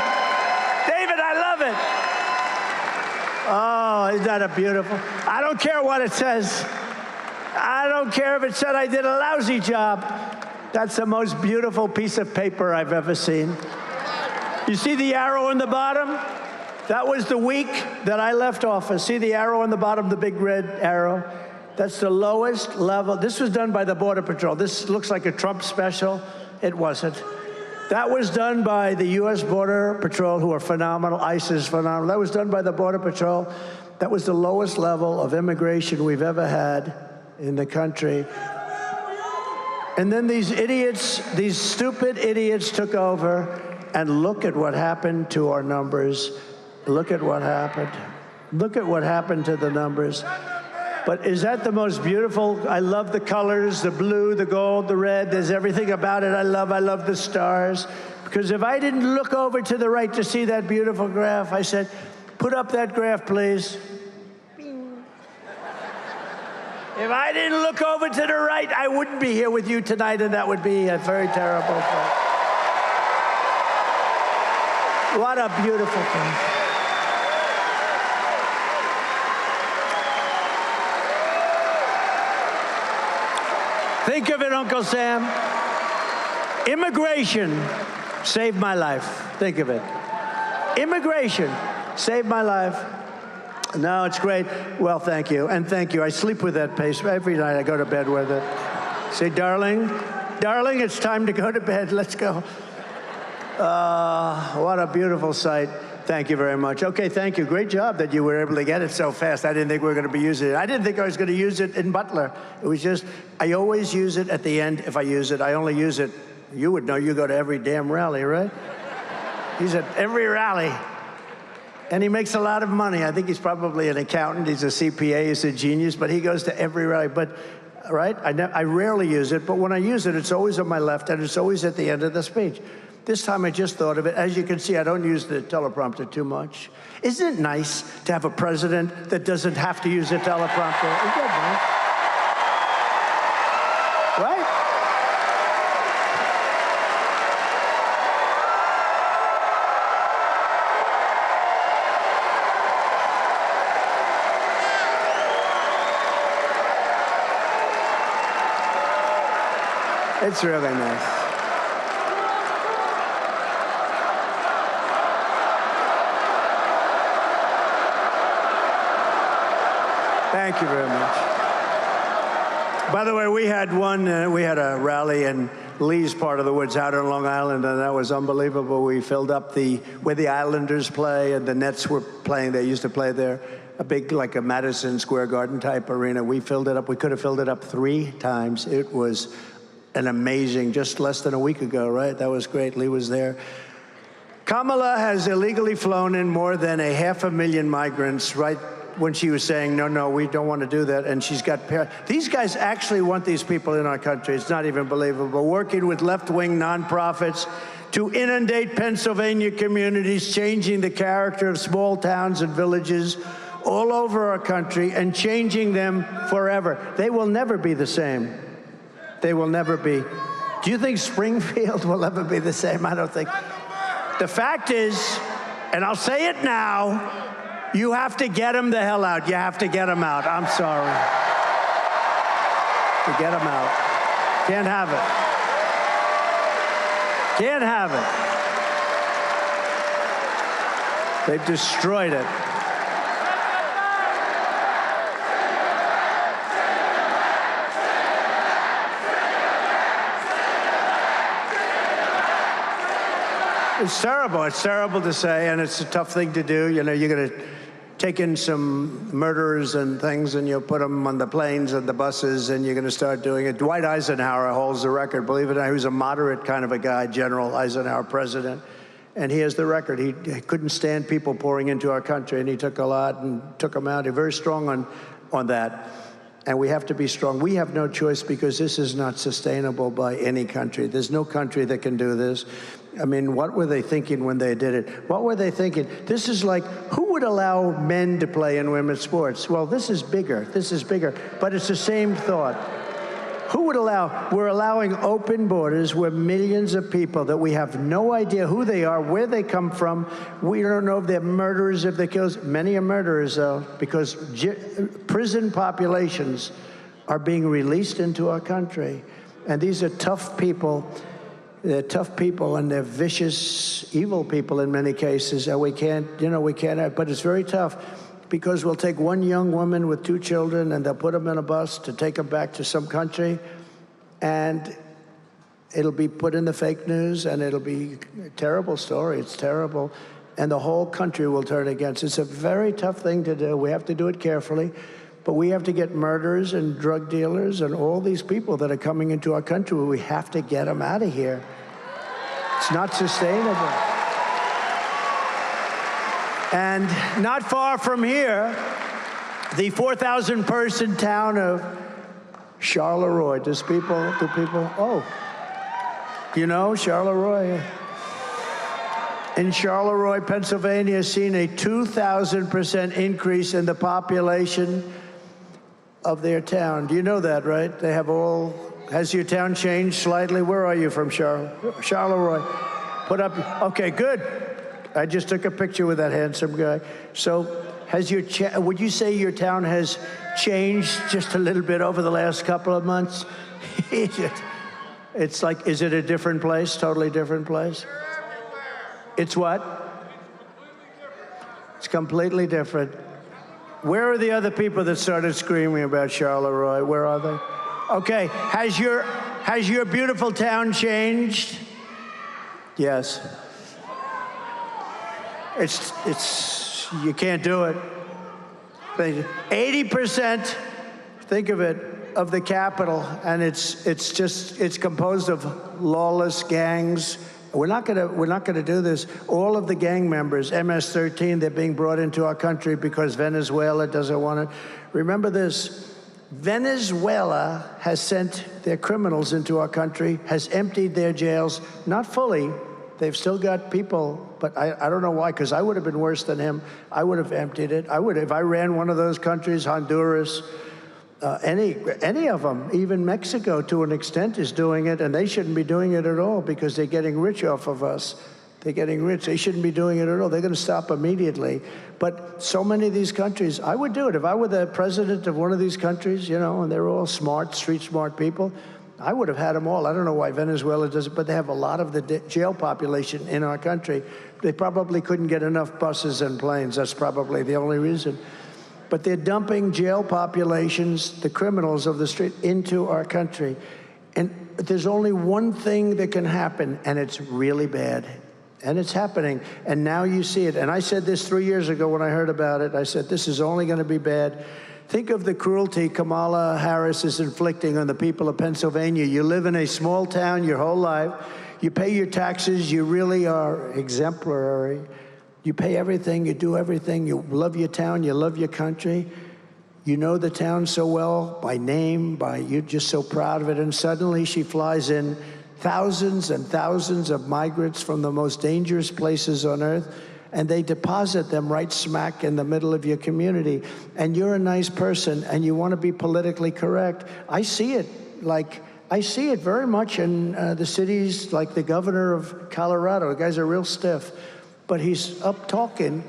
David, I love it. Oh, isn't that a beautiful? I don't care what it says. I don't care if it said I did a lousy job. That's the most beautiful piece of paper I've ever seen. You see the arrow in the bottom? That was the week that I left office. See the arrow on the bottom, the big red arrow? That's the lowest level. This was done by the Border Patrol. This looks like a Trump special. It wasn't. That was done by the U.S. Border Patrol, who are phenomenal. ICE is phenomenal. That was done by the Border Patrol. That was the lowest level of immigration we've ever had in the country. And then these idiots, these stupid idiots took over, and look at what happened to our numbers. Look at what happened. Look at what happened to the numbers. But is that the most beautiful? I love the colors, the blue, the gold, the red. There's everything about it I love. I love the stars. Because if I didn't look over to the right to see that beautiful graph, I said, put up that graph, please. If I didn't look over to the right, I wouldn't be here with you tonight, and that would be a very terrible thing. What a beautiful thing. Think of it, Uncle Sam. Immigration saved my life. Think of it. Immigration saved my life. No, it's great. Well, thank you. And thank you. I sleep with that pace. Every night I go to bed with it. Say, darling, it's time to go to bed. Let's go. What a beautiful sight. Thank you very much. Okay, thank you. Great job that you were able to get it so fast. I didn't think we were going to be using it. I didn't think I was going to use it in Butler. It was just, I always use it at the end if I use it. I only use it, you would know, you go to every damn rally, right? He's at every rally. And he makes a lot of money. I think he's probably an accountant. He's a CPA. He's a genius. But he goes to every rally. But, right, I rarely use it. But when I use it, it's always on my left, and it's always at the end of the speech. This time I just thought of it. As you can see, I don't use the teleprompter too much. Isn't it nice to have a president that doesn't have to use a teleprompter? Isn't that nice? Right? It's really nice. Thank you very much. By the way, we had a rally in Lee's part of the woods out on Long Island, and that was unbelievable. We filled up where the Islanders play and the Nets were playing. They used to play there, a big, like a Madison Square Garden type arena. We filled it up. We could have filled it up 3 times. It was an amazing, just less than a week ago, right? That was great. Lee was there. Kamala has illegally flown in more than 500,000 migrants, right? When she was saying, no, we don't want to do that. And she's got, these guys actually want these people in our country. It's not even believable. Working with left-wing nonprofits to inundate Pennsylvania communities, changing the character of small towns and villages all over our country and changing them forever. They will never be the same. They will never be. Do you think Springfield will ever be the same? I don't think. The fact is, and I'll say it now, you have to get them the hell out. You have to get them out. I'm sorry. To get them out. Can't have it. Can't have it. They've destroyed it. It's terrible. It's terrible to say, and it's a tough thing to do. You know, you're going to take in some murderers and things, and you'll put them on the planes and the buses, and you're going to start doing it. Dwight Eisenhower holds the record. Believe it or not, he was a moderate kind of a guy, General Eisenhower, president, and he has the record. He couldn't stand people pouring into our country, and he took a lot and took them out. He's very strong on that. And we have to be strong. We have no choice because this is not sustainable by any country. There's no country that can do this. I mean, what were they thinking when they did it? What were they thinking? This is like, who would allow men to play in women's sports? Well, this is bigger. This is bigger. But it's the same thought. Who would allow? We're allowing open borders where millions of people that we have no idea who they are, where they come from. We don't know if they're murderers, if they're killers. Many are murderers, though, because prison populations are being released into our country. And these are tough people. They're tough people, and they're vicious, evil people in many cases. And we can't, but it's very tough. Because we'll take one young woman with 2 children and they'll put them in a bus to take them back to some country, and it'll be put in the fake news, and it'll be a terrible story. It's terrible. And the whole country will turn against it. It's a very tough thing to do. We have to do it carefully. But we have to get murderers and drug dealers and all these people that are coming into our country. We have to get them out of here. It's not sustainable. And not far from here, the 4,000-person town of Charleroi. Do people, oh, you know Charleroi? In Charleroi, Pennsylvania, has seen a 2,000% increase in the population of their town. Do you know that, right? They have has your town changed slightly? Where are you from, Charleroi? Put up, okay, good. I just took a picture with that handsome guy. So would you say your town has changed just a little bit over the last couple of months? It's like, is it a different place, totally different place? It's what? It's completely different. Where are the other people that started screaming about Charleroi? Where are they? Okay, has your beautiful town changed? Yes. You can't do it. 80%, think of it, of the capital, and it's composed of lawless gangs. We're not gonna do this. All of the gang members, MS-13, they're being brought into our country because Venezuela doesn't want it. Remember this, Venezuela has sent their criminals into our country, has emptied their jails, not fully. They've still got people, but I don't know why, because I would have been worse than him. I would have emptied it. If I ran one of those countries, Honduras, any of them, even Mexico to an extent is doing it, and they shouldn't be doing it at all because they're getting rich off of us. They're getting rich. They shouldn't be doing it at all. They're going to stop immediately. But so many of these countries, I would do it. If I were the president of one of these countries, and they're all smart, street-smart people, I would have had them all. I don't know why Venezuela does it, but they have a lot of the jail population in our country. They probably couldn't get enough buses and planes. That's probably the only reason. But they're dumping jail populations, the criminals of the street, into our country. And there's only one thing that can happen, and it's really bad. And it's happening. And now you see it. And I said this 3 years ago when I heard about it. I said, this is only going to be bad. Think of the cruelty Kamala Harris is inflicting on the people of Pennsylvania. You live in a small town your whole life. You pay your taxes. You really are exemplary. You pay everything. You do everything. You love your town. You love your country. You know the town so well by name, you're just so proud of it. And suddenly she flies in thousands and thousands of migrants from the most dangerous places on earth, and they deposit them right smack in the middle of your community. And you're a nice person, and you want to be politically correct. I see it very much in the cities like the governor of Colorado. The guy's a real stiff, but he's up talking,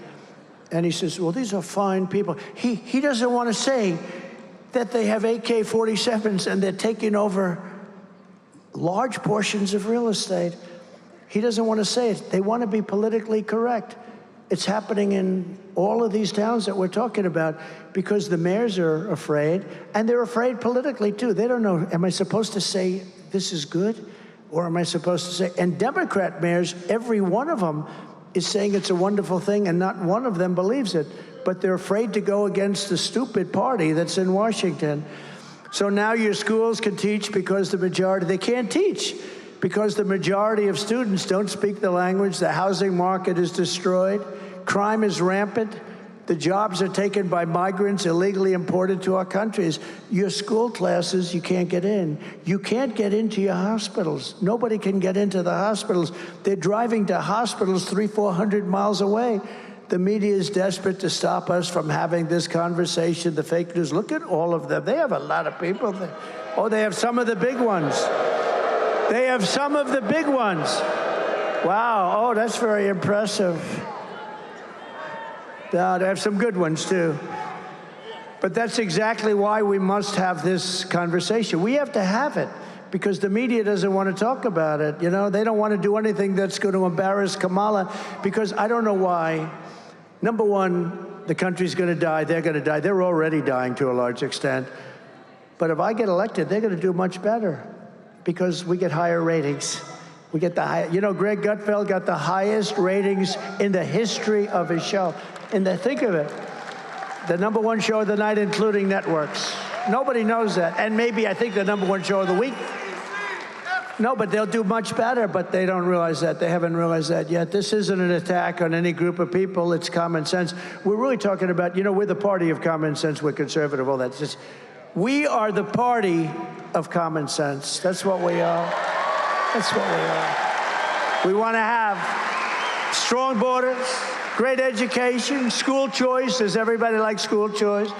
and he says, well, these are fine people. He doesn't want to say that they have AK-47s and they're taking over large portions of real estate. He doesn't want to say it. They want to be politically correct. It's happening in all of these towns that we're talking about because the mayors are afraid, and they're afraid politically, too. They don't know, am I supposed to say this is good? Or am I supposed to say, and Democrat mayors, every one of them is saying it's a wonderful thing, and not one of them believes it. But they're afraid to go against the stupid party that's in Washington. So now your schools can teach because the majority, they can't teach because the majority of students don't speak the language. The housing market is destroyed. Crime is rampant. The jobs are taken by migrants illegally imported to our countries. Your school classes, you can't get in. You can't get into your hospitals. Nobody can get into the hospitals. They're driving to hospitals 300-400 miles away. The media is desperate to stop us from having this conversation. The fake news, look at all of them. They have a lot of people there. Oh, they have some of the big ones. They have some of the big ones. Wow, oh, that's very impressive. They have some good ones, too. But that's exactly why we must have this conversation. We have to have it because the media doesn't want to talk about it. You know, they don't want to do anything that's going to embarrass Kamala because I don't know why. Number one, the country's going to die. They're going to die. They're already dying to a large extent. But if I get elected, they're going to do much better because we get higher ratings. We get the high, you know, Greg Gutfeld got the highest ratings in the history of his show. And think of it, the #1 show of the night, including networks. Nobody knows that. And maybe, I think, the #1 show of the week. No, but they'll do much better, but they don't realize that. They haven't realized that yet. This isn't an attack on any group of people. It's common sense. We're really talking about, you know, we're the party of common sense. We're conservative, all that. We are the party of common sense. That's what we are. That's what we are. We want to have strong borders, great education, school choice. Does everybody like school choice?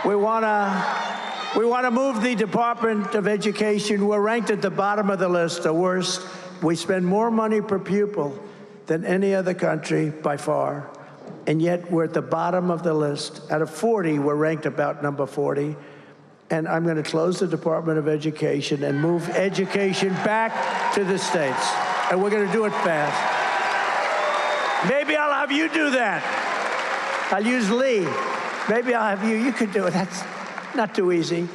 We want to move the Department of Education. We're ranked at the bottom of the list, the worst. We spend more money per pupil than any other country by far, and yet we're at the bottom of the list. Out of 40, we're ranked about number 40. And I'm going to close the Department of Education and move education back to the states. And we're going to do it fast. Maybe I'll have you do that. I'll use Lee. Maybe I'll have you. You could do it. That's not too easy.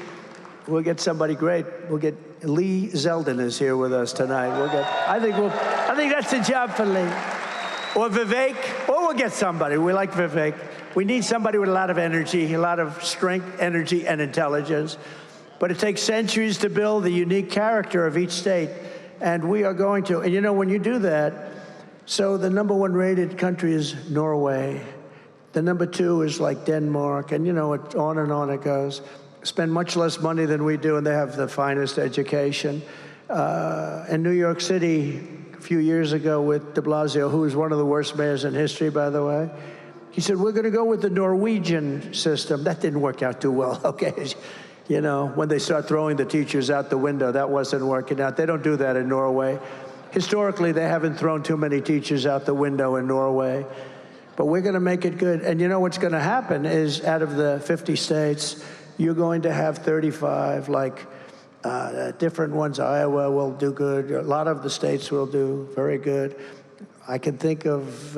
We'll get somebody great. We'll get Lee Zeldin is here with us tonight. I think that's the job for Lee. Or Vivek. Or we'll get somebody. We like Vivek. We need somebody with a lot of energy, a lot of strength, energy, and intelligence. But it takes centuries to build the unique character of each state. And we are going to. And you know, when you do that, so the #1 rated country is Norway. The #2 is like Denmark. And you know, on it goes. Spend much less money than we do, and they have the finest education. In New York City, a few years ago with de Blasio, who was one of the worst mayors in history, by the way, he said, we're going to go with the Norwegian system. That didn't work out too well, okay? You know, when they start throwing the teachers out the window, that wasn't working out. They don't do that in Norway. Historically, they haven't thrown too many teachers out the window in Norway. But we're going to make it good. And you know what's going to happen is out of the 50 states, you're going to have 35, like different ones. Iowa will do good. A lot of the states will do very good. I can think of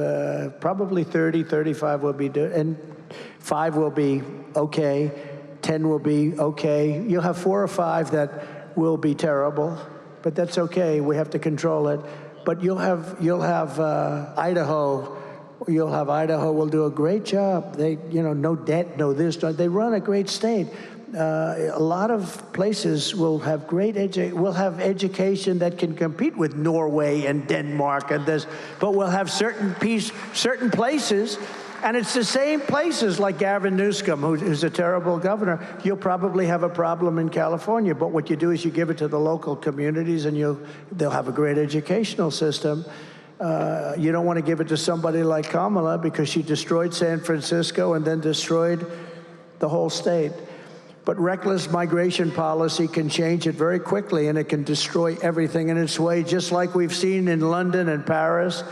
probably 30, 35 will be good, and 5 will be okay, 10 will be okay. You'll have 4 or 5 that will be terrible, but that's okay. We have to control it. But you'll have Idaho. You'll have Idaho will do a great job. They, you know, no debt, no this. They run a great state. A lot of places will have will have education that can compete with Norway and Denmark and this, but we'll have certain places, and it's the same places like Gavin Newsom, who's a terrible governor. You'll probably have a problem in California, but what you do is you give it to the local communities, and they'll have a great educational system. You don't want to give it to somebody like Kamala because she destroyed San Francisco and then destroyed the whole state. But reckless migration policy can change it very quickly, and it can destroy everything in its way, just like we've seen in London and Paris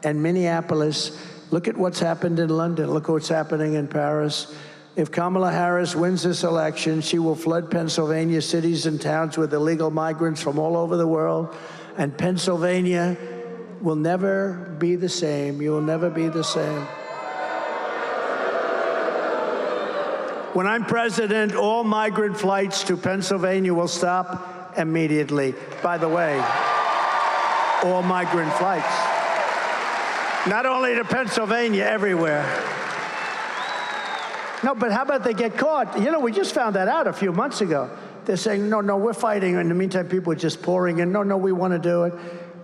and Minneapolis. Look at what's happened in London. Look what's happening in Paris. If Kamala Harris wins this election, she will flood Pennsylvania cities and towns with illegal migrants from all over the world, and Pennsylvania will never be the same. You will never be the same. When I'm president, all migrant flights to Pennsylvania will stop immediately. By the way, all migrant flights. Not only to Pennsylvania, everywhere. No, but how about they get caught? You know, we just found that out a few months ago. They're saying, no, we're fighting. In the meantime, people are just pouring in. No, we want to do it.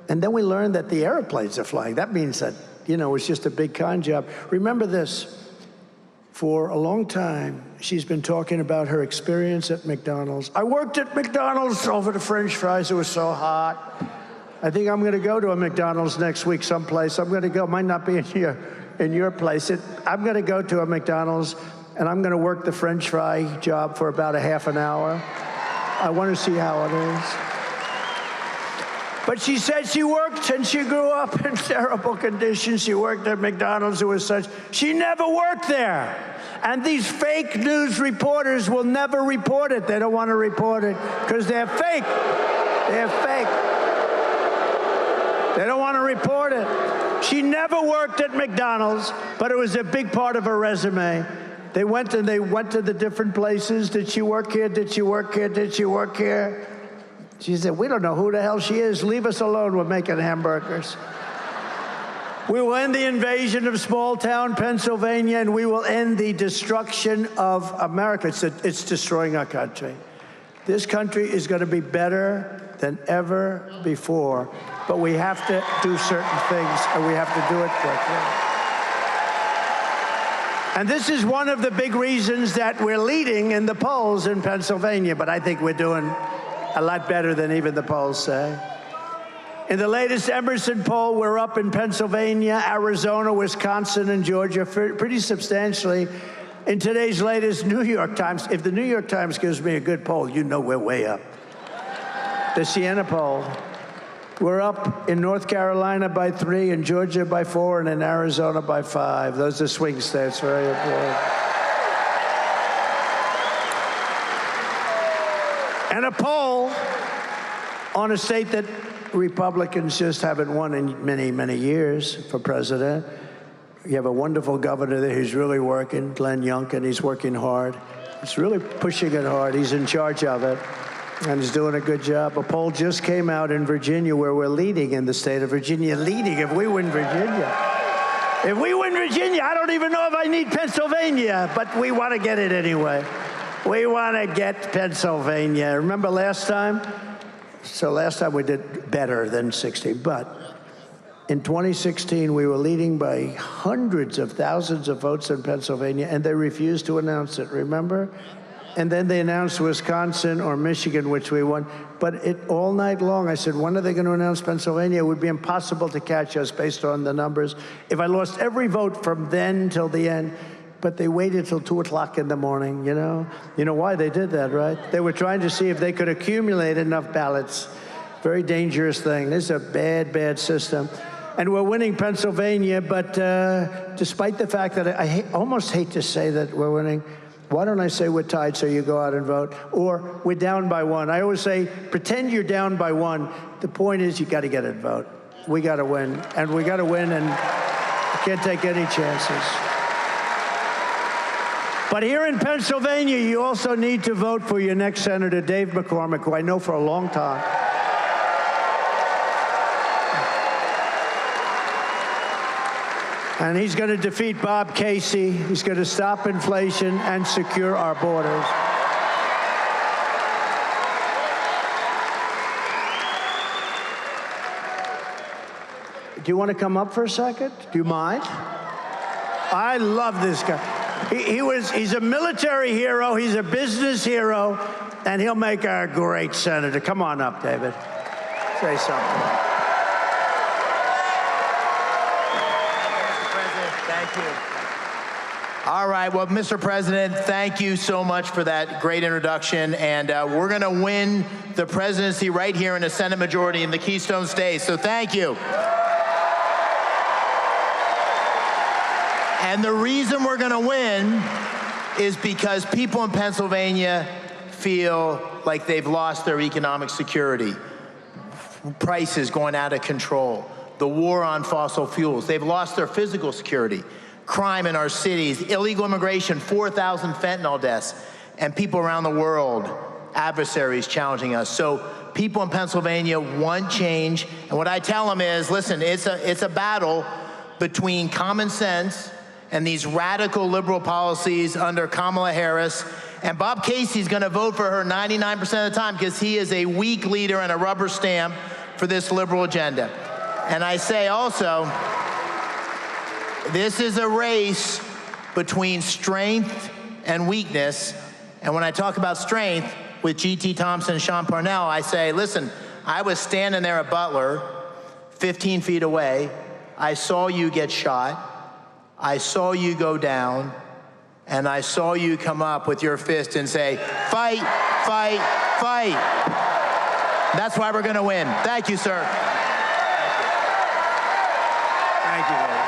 And then we learned that the airplanes are flying. That means that, you know, it's just a big con job. Remember this. For a long time, she's been talking about her experience at McDonald's. I worked at McDonald's over the French fries. It was so hot. I think I'm going to go to a McDonald's next week someplace. I'm going to go. Might not be in your place. I'm going to go to a McDonald's, and I'm going to work the French fry job for about a half an hour. I want to see how it is. But she said she worked and she grew up in terrible conditions. She worked at McDonald's. It was such. She never worked there. And these fake news reporters will never report it. They don't want to report it because they're fake. They're fake. They don't want to report it. She never worked at McDonald's, but it was a big part of her resume. They went to the different places. Did she work here? Did she work here? Did she work here? She said, we don't know who the hell she is. Leave us alone. We're making hamburgers. We will end the invasion of small-town Pennsylvania, and we will end the destruction of America. It's destroying our country. This country is going to be better than ever before, but we have to do certain things, and we have to do it quickly. And this is one of the big reasons that we're leading in the polls in Pennsylvania, but I think we're doing a lot better than even the polls say. In the latest Emerson poll, we're up in Pennsylvania, Arizona, Wisconsin, and Georgia pretty substantially. In today's latest New York Times, if the New York Times gives me a good poll, you know we're way up. The Siena poll, we're up in North Carolina by 3, in Georgia by 4, and in Arizona by 5. Those are swing states, very important. And a poll on a state that Republicans just haven't won in many, many years for president. You have a wonderful governor there who's really working, Glenn Youngkin. He's working hard. He's really pushing it hard. He's in charge of it, and he's doing a good job. A poll just came out in Virginia where we're leading in the state of Virginia. Leading if we win Virginia. If we win Virginia, I don't even know if I need Pennsylvania, but we want to get it anyway. We want to get Pennsylvania. Remember last time? So last time we did better than 60, but in 2016, we were leading by hundreds of thousands of votes in Pennsylvania, and they refused to announce it, remember? And then they announced Wisconsin or Michigan, which we won. But all night long, I said, when are they going to announce Pennsylvania? It would be impossible to catch us based on the numbers. If I lost every vote from then till the end, but they waited till 2 o'clock in the morning, you know? You know why they did that, right? They were trying to see if they could accumulate enough ballots. Very dangerous thing. This is a bad, bad system. And we're winning Pennsylvania, but despite the fact that I almost hate to say that we're winning, why don't I say we're tied so you go out and vote? Or we're down by 1. I always say, pretend you're down by 1. The point is you got to get a vote. We got to win, and we got to win, and we can't take any chances. But here in Pennsylvania, you also need to vote for your next Senator, Dave McCormick, who I know for a long time. And he's going to defeat Bob Casey. He's going to stop inflation and secure our borders. Do you want to come up for a second? Do you mind? I love this guy. He's a military hero, he's a business hero, and he'll make a great senator. Come on up, David. Say something. Mr. President, thank you. All right, well, Mr. President, thank you so much for that great introduction, and we're going to win the presidency right here in the Senate majority in the Keystone States, so thank you. And the reason we're going to win is because people in Pennsylvania feel like they've lost their economic security. Prices going out of control. The war on fossil fuels. They've lost their physical security. Crime in our cities. Illegal immigration, 4,000 fentanyl deaths. And people around the world adversaries challenging us. So people in Pennsylvania want change, and what I tell them is, listen, it's a battle between common sense and these radical liberal policies under Kamala Harris. And Bob Casey's going to vote for her 99% of the time because he is a weak leader and a rubber stamp for this liberal agenda. And I say also, this is a race between strength and weakness. And when I talk about strength with G.T. Thompson and Sean Parnell, I say, listen, I was standing there at Butler, 15 feet away. I saw you get shot. I saw you go down. And I saw you come up with your fist and say, fight, fight, fight. That's why we're going to win. Thank you, sir. Thank you, David.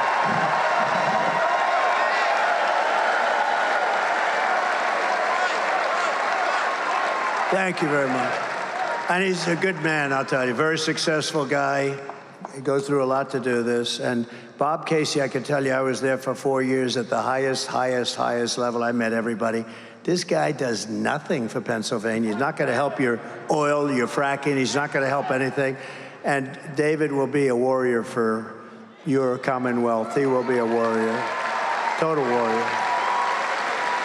Thank you very much. And he's a good man, I'll tell you. Very successful guy. He goes through a lot to do this. And Bob Casey, I can tell you, I was there for 4 years at the highest level. I met everybody. This guy does nothing for Pennsylvania. He's not going to help your oil, your fracking. He's not going to help anything. And David will be a warrior for your Commonwealth. He will be a warrior, total warrior.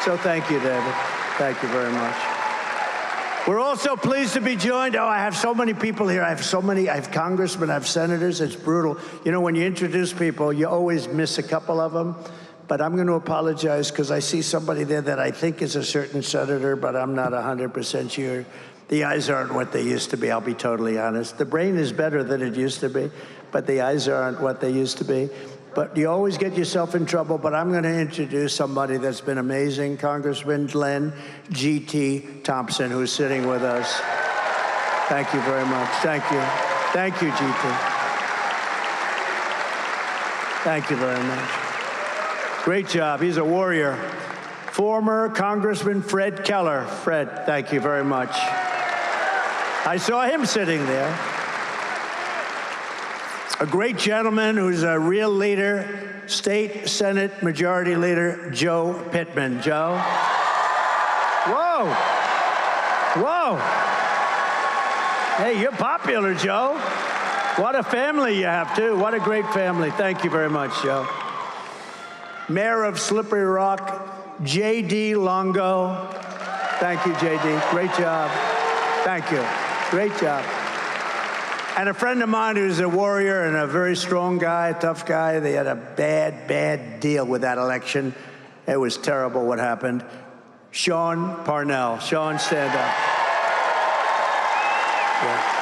So thank you, David. Thank you very much. We're also pleased to be joined. Oh, I have so many people here. I have congressmen, I have senators. It's brutal. You know, when you introduce people, you always miss a couple of them. But I'm going to apologize because I see somebody there that I think is a certain senator, but I'm not 100% sure. The eyes aren't what they used to be, I'll be totally honest. The brain is better than it used to be, but the eyes aren't what they used to be. But you always get yourself in trouble, but I'm going to introduce somebody that's been amazing, Congressman Glenn G.T. Thompson, who's sitting with us. Thank you very much. Thank you. Thank you, G.T. Thank you very much. Great job. He's a warrior. Former Congressman Fred Keller. Fred, thank you very much. I saw him sitting there. A great gentleman who's a real leader, State Senate Majority Leader Joe Pittman. Joe? Whoa. Whoa. Hey, you're popular, Joe. What a family you have, too. What a great family. Thank you very much, Joe. Mayor of Slippery Rock, J.D. Longo. Thank you, J.D. Great job. Thank you. Great job. And a friend of mine who's a warrior and a very strong guy, a tough guy. They had a bad deal with that election. It was terrible what happened. Sean Parnell. Sean, stand up. Yeah.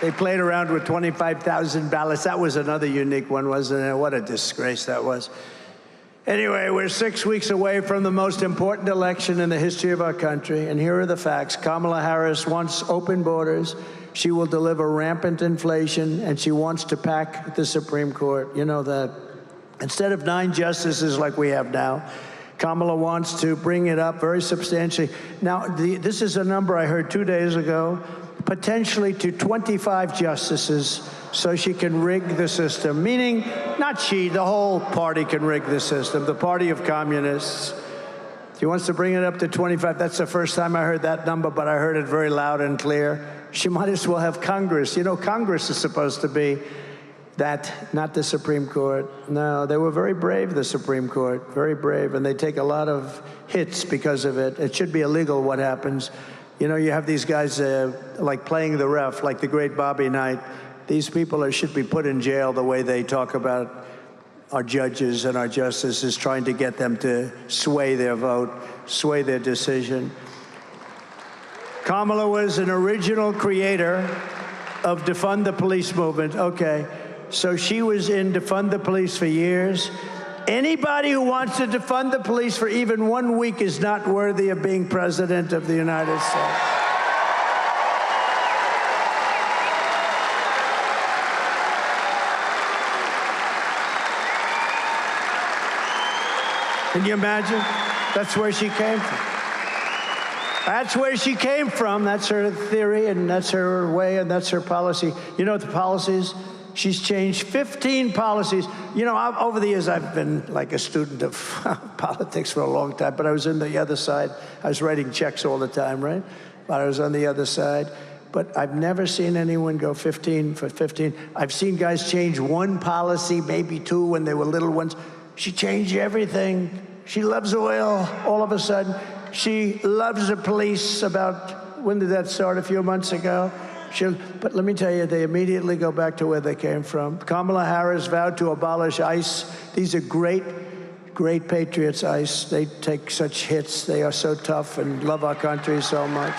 They played around with 25,000 ballots. That was another unique one, wasn't it? What a disgrace that was. Anyway, we're 6 weeks away from the most important election in the history of our country, and here are the facts. Kamala Harris wants open borders. She will deliver rampant inflation, and she wants to pack the Supreme Court. You know that. Instead of 9 justices like we have now, Kamala wants to bring it up very substantially. Now, this is a number I heard 2 days ago, potentially to 25 justices, so she can rig the system, meaning not she, the whole party can rig the system, the party of communists. She wants to bring it up to 25. That's the first time I heard that number, but I heard it very loud and clear. She might as well have Congress. You know, Congress is supposed to be that, not the Supreme Court. No, they were very brave, the Supreme Court, very brave, and they take a lot of hits because of it. It should be illegal what happens. You know, you have these guys like playing the ref, like the great Bobby Knight. These people should be put in jail the way they talk about our judges and our justices, trying to get them to sway their vote, sway their decision. Kamala was an original creator of Defund the Police movement. Okay, so she was in Defund the Police for years. Anybody who wants to defund the police for even 1 week is not worthy of being president of the United States. Can you imagine? That's where she came from. That's where she came from. That's her theory, and that's her way, and that's her policy. You know what the policy is? She's changed 15 policies. You know, over the years, I've been like a student of politics for a long time, but I was on the other side. I was writing checks all the time, right? But I was on the other side. But I've never seen anyone go 15 for 15. I've seen guys change one policy, maybe two when they were little ones. She changed everything. She loves oil all of a sudden. She loves the police about, when did that start, a few months ago? But let me tell you, they immediately go back to where they came from. Kamala Harris vowed to abolish ICE. These are great patriots, ICE. They take such hits. They are so tough and love our country so much.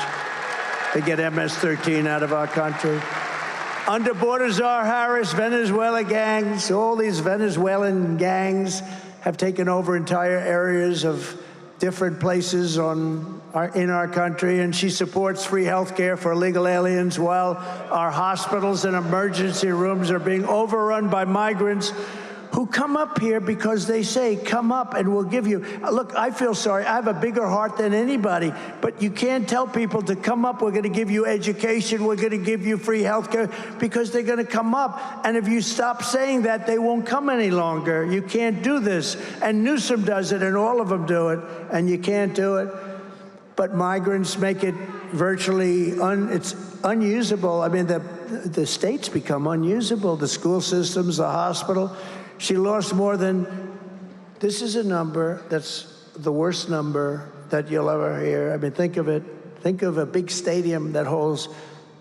They get MS-13 out of our country. Under border czar Harris, Venezuela gangs, all these Venezuelan gangs have taken over entire areas of different places in our country, and she supports free health care for illegal aliens while our hospitals and emergency rooms are being overrun by migrants who come up here because they say, come up and we'll give you. Look, I feel sorry. I have a bigger heart than anybody, but you can't tell people to come up. We're going to give you education. We're going to give you free health care, because they're going to come up. And if you stop saying that, they won't come any longer. You can't do this. And Newsom does it, and all of them do it, and you can't do it. But migrants make it virtually it's unusable. I mean, the states become unusable, the school systems, the hospital. She lost more than, this is a number that's the worst number that you'll ever hear. I mean, think of it. Think of a big stadium that holds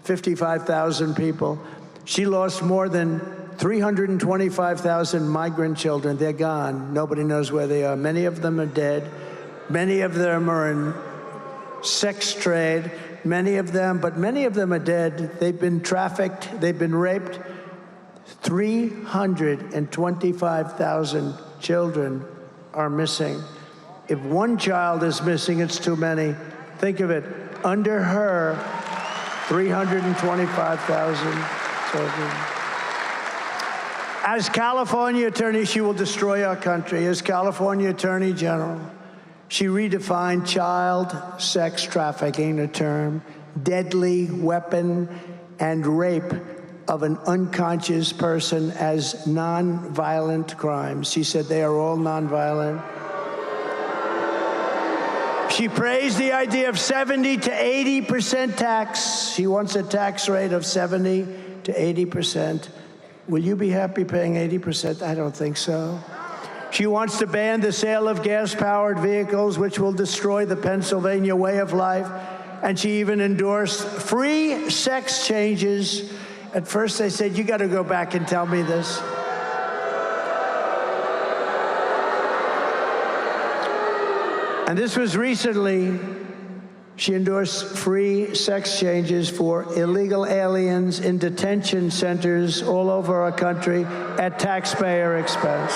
55,000 people. She lost more than 325,000 migrant children. They're gone. Nobody knows where they are. Many of them are dead. Many of them are in sex trade. Many of them are dead. They've been trafficked. They've been raped. 325,000 children are missing. If one child is missing, it's too many. Think of it. Under her, 325,000 children. As California Attorney, she will destroy our country. As California Attorney General, she redefined child sex trafficking, a term, deadly weapon, and rape of an unconscious person as nonviolent crimes. She said they are all nonviolent. She praised the idea of 70 to 80% tax. She wants a tax rate of 70 to 80%. Will you be happy paying 80%? I don't think so. She wants to ban the sale of gas-powered vehicles, which will destroy the Pennsylvania way of life. And she even endorsed free sex changes. At first they said, you got to go back and tell me this. And this was recently. She endorsed free sex changes for illegal aliens in detention centers all over our country at taxpayer expense.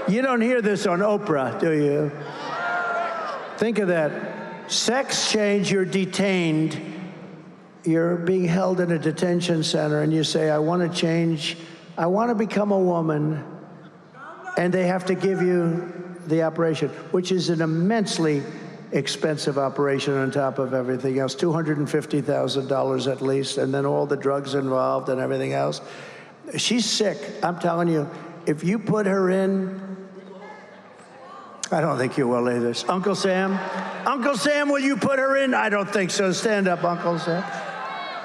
You don't hear this on Oprah, do you? Think of that. Sex change, you're detained. You're being held in a detention center, and you say, I want to change. I want to become a woman. And they have to give you the operation, which is an immensely expensive operation on top of everything else, $250,000 at least, and then all the drugs involved and everything else. She's sick. I'm telling you, if you put her in, I don't think you will either. Uncle Sam? Uncle Sam, will you put her in? I don't think so. Stand up, Uncle Sam.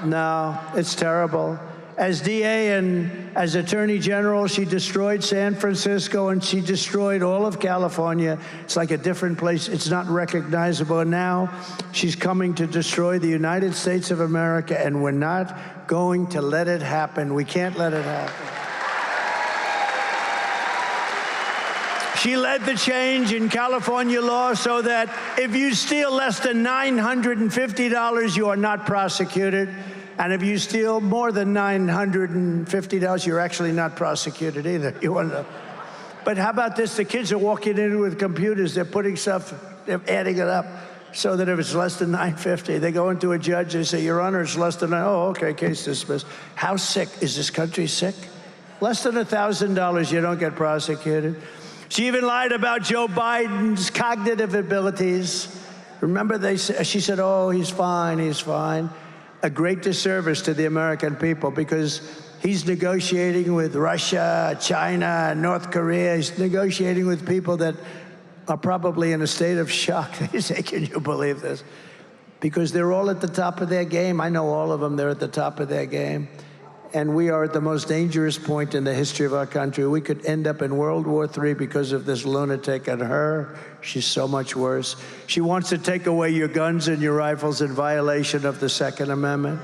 No, it's terrible. As DA and as Attorney General, she destroyed San Francisco and she destroyed all of California. It's like a different place. It's not recognizable. And now she's coming to destroy the United States of America, and we're not going to let it happen. We can't let it happen. She led the change in California law so that if you steal less than $950, you are not prosecuted. And if you steal more than $950, you're actually not prosecuted either. You want to know? But how about this? The kids are walking in with computers. They're putting stuff, they're adding it up so that if it's less than $950, they go into a judge. They say, Your Honor, it's less than, oh, okay, case dismissed. How sick? Is this country sick? Less than $1,000, you don't get prosecuted. She even lied about Joe Biden's cognitive abilities. Remember, she said, oh, he's fine, he's fine. a great disservice to the American people, because he's negotiating with Russia, China, North Korea. He's negotiating with people that are probably in a state of shock. They say, can you believe this? Because they're all at the top of their game. I know all of them, they're at the top of their game. And we are at the most dangerous point in the history of our country. We could end up in World War III because of this lunatic and her. She's so much worse. She wants to take away your guns and your rifles in violation of the Second Amendment.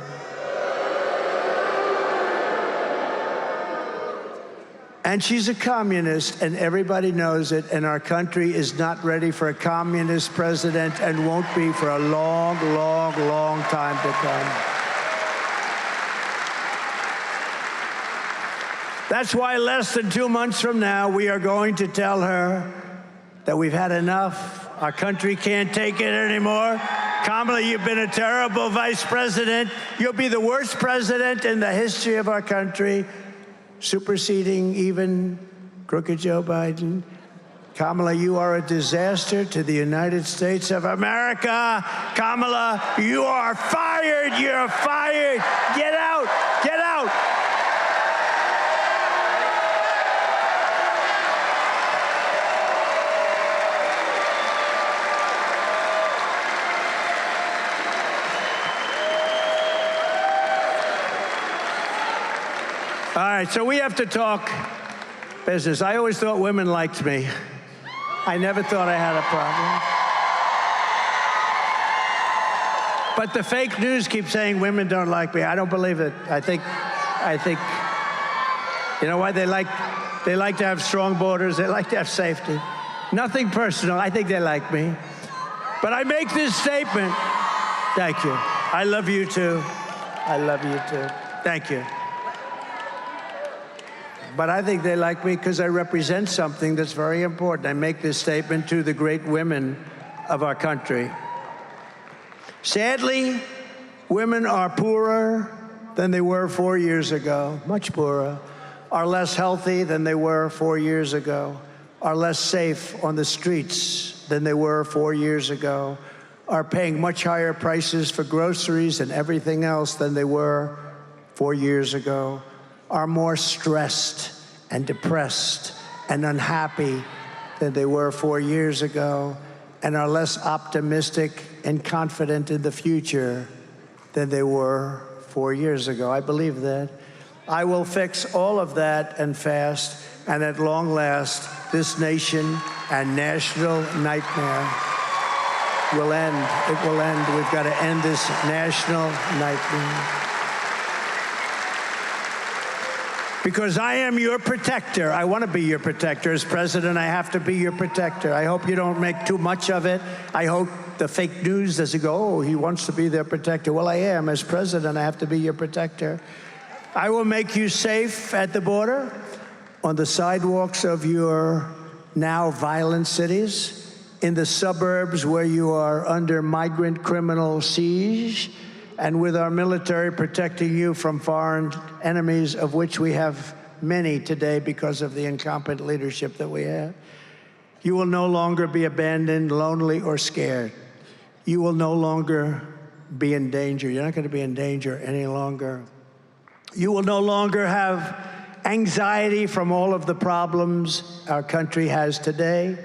And she's a communist, and everybody knows it, and our country is not ready for a communist president and won't be for a long, long, long time to come. That's why less than 2 months from now, we are going to tell her that we've had enough. Our country can't take it anymore. Kamala, you've been a terrible vice president. You'll be the worst president in the history of our country, superseding even crooked Joe Biden. Kamala, you are a disaster to the United States of America. Kamala, you are fired. You're fired. Get out. Get out. All right, so we have to talk business. I always thought women liked me. I never thought I had a problem. But the fake news keeps saying women don't like me. I don't believe it. I think, you know why? They like to have strong borders. They like to have safety. Nothing personal. I think they like me. But I make this statement. Thank you. I love you too. I love you too. Thank you. But I think they like me because I represent something that's very important. I make this statement to the great women of our country. Sadly, women are poorer than they were 4 years ago, much poorer, are less healthy than they were 4 years ago, are less safe on the streets than they were 4 years ago, are paying much higher prices for groceries and everything else than they were 4 years ago, are more stressed and depressed and unhappy than they were 4 years ago, and are less optimistic and confident in the future than they were 4 years ago. I believe that. I will fix all of that and fast, and at long last, this nation and national nightmare will end. It will end. We've got to end this national nightmare. Because I am your protector. I want to be your protector. As president, I have to be your protector. I hope you don't make too much of it. I hope the fake news doesn't go, oh, he wants to be their protector. Well, I am. As president, I have to be your protector. I will make you safe at the border, on the sidewalks of your now violent cities, in the suburbs where you are under migrant criminal siege, and with our military protecting you from foreign enemies, of which we have many today because of the incompetent leadership that we have. You will no longer be abandoned, lonely, or scared. You will no longer be in danger. You're not going to be in danger any longer. You will no longer have anxiety from all of the problems our country has today.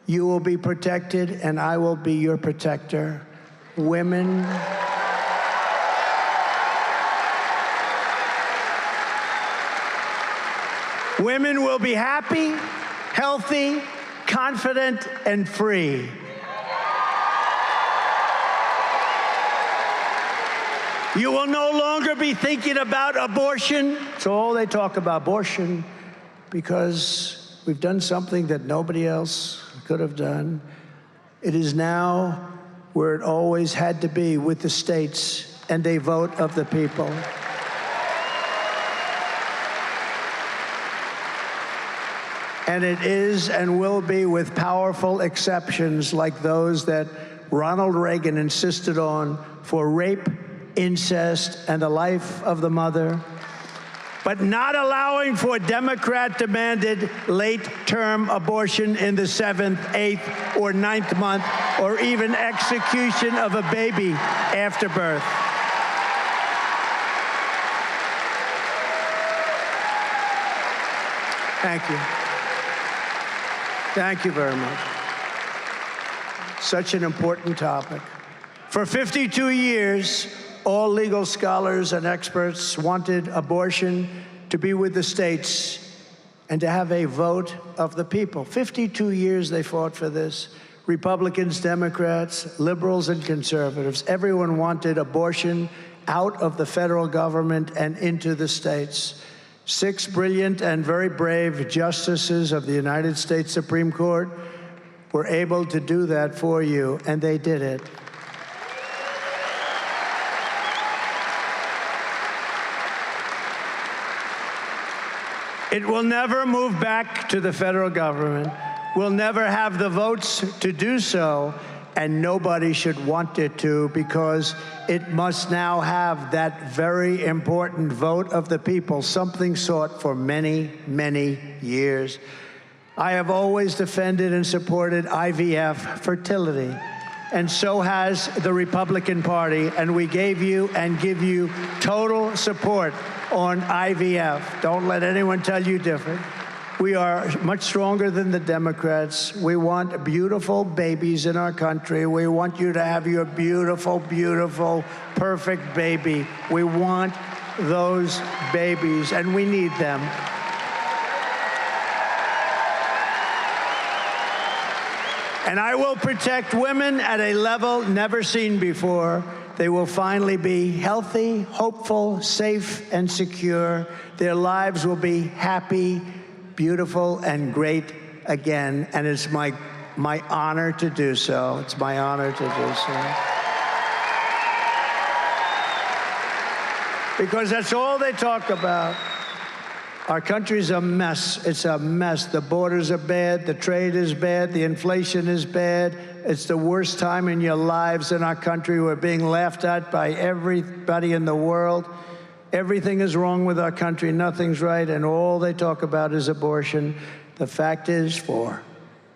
You will be protected, and I will be your protector. Women, women will be happy, healthy, confident, and free. You will no longer be thinking about abortion. It's all they talk about, abortion, because we've done something that nobody else could have done. It is now where it always had to be, with the states and a vote of the people. And it is and will be, with powerful exceptions like those that Ronald Reagan insisted on for rape, incest, and the life of the mother, but not allowing for Democrat-demanded late-term abortion in the 7th, 8th, or 9th month, or even execution of a baby after birth. Thank you. Thank you very much. Such an important topic. For 52 years, all legal scholars and experts wanted abortion to be with the states and to have a vote of the people. 52 years they fought for this. Republicans, Democrats, liberals, and conservatives. Everyone wanted abortion out of the federal government and into the states. 6 brilliant and very brave justices of the United States Supreme Court were able to do that for you, and they did it. It will never move back to the federal government. We'll never have the votes to do so, and nobody should want it to, because it must now have that very important vote of the people, something sought for many, many years. I have always defended and supported IVF fertility, and so has the Republican Party, and we gave you and give you total support on IVF. Don't let anyone tell you different. We are much stronger than the Democrats. We want beautiful babies in our country. We want you to have your beautiful, beautiful, perfect baby. We want those babies, and we need them. And I will protect women at a level never seen before. They will finally be healthy, hopeful, safe, and secure. Their lives will be happy, beautiful, and great again. And it's my honor to do so. It's my honor to do so. Because that's all they talk about. Our country's a mess. It's a mess. The borders are bad. The trade is bad. The inflation is bad. It's the worst time in your lives in our country. We're being laughed at by everybody in the world. Everything is wrong with our country. Nothing's right. And all they talk about is abortion. The fact is, for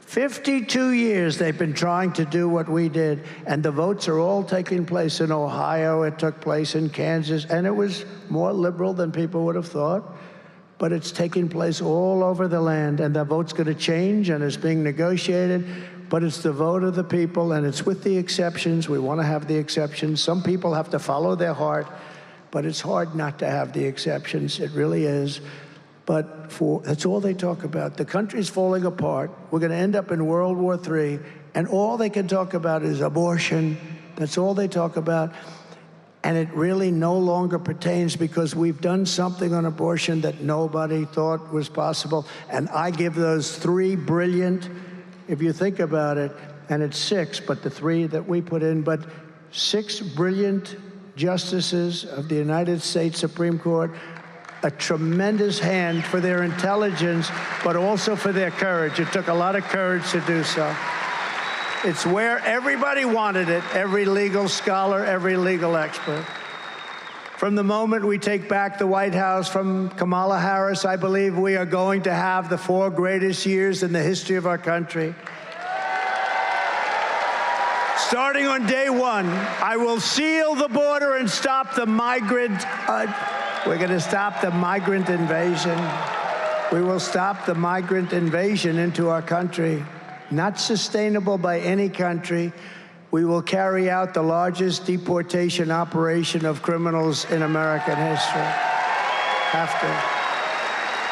52 years, they've been trying to do what we did. And the votes are all taking place in Ohio. It took place in Kansas. And it was more liberal than people would have thought. But it's taking place all over the land, and the vote's going to change, and it's being negotiated, but it's the vote of the people, and it's with the exceptions. We want to have the exceptions. Some people have to follow their heart, but it's hard not to have the exceptions. It really is. But that's all they talk about. The country's falling apart. We're going to end up in World War III, and all they can talk about is abortion. That's all they talk about. And it really no longer pertains, because we've done something on abortion that nobody thought was possible. And I give those 3 brilliant, if you think about it, and it's 6, but the 3 that we put in, but 6 brilliant justices of the United States Supreme Court, a tremendous hand for their intelligence, but also for their courage. It took a lot of courage to do so. It's where everybody wanted it, every legal scholar, every legal expert. From the moment we take back the White House from Kamala Harris, I believe we are going to have the 4 greatest years in the history of our country. Starting on day 1, I will seal the border and stop the migrant. We're going to stop the migrant invasion. We will stop the migrant invasion into our country. Not sustainable by any country. We will carry out the largest deportation operation of criminals in American history. Have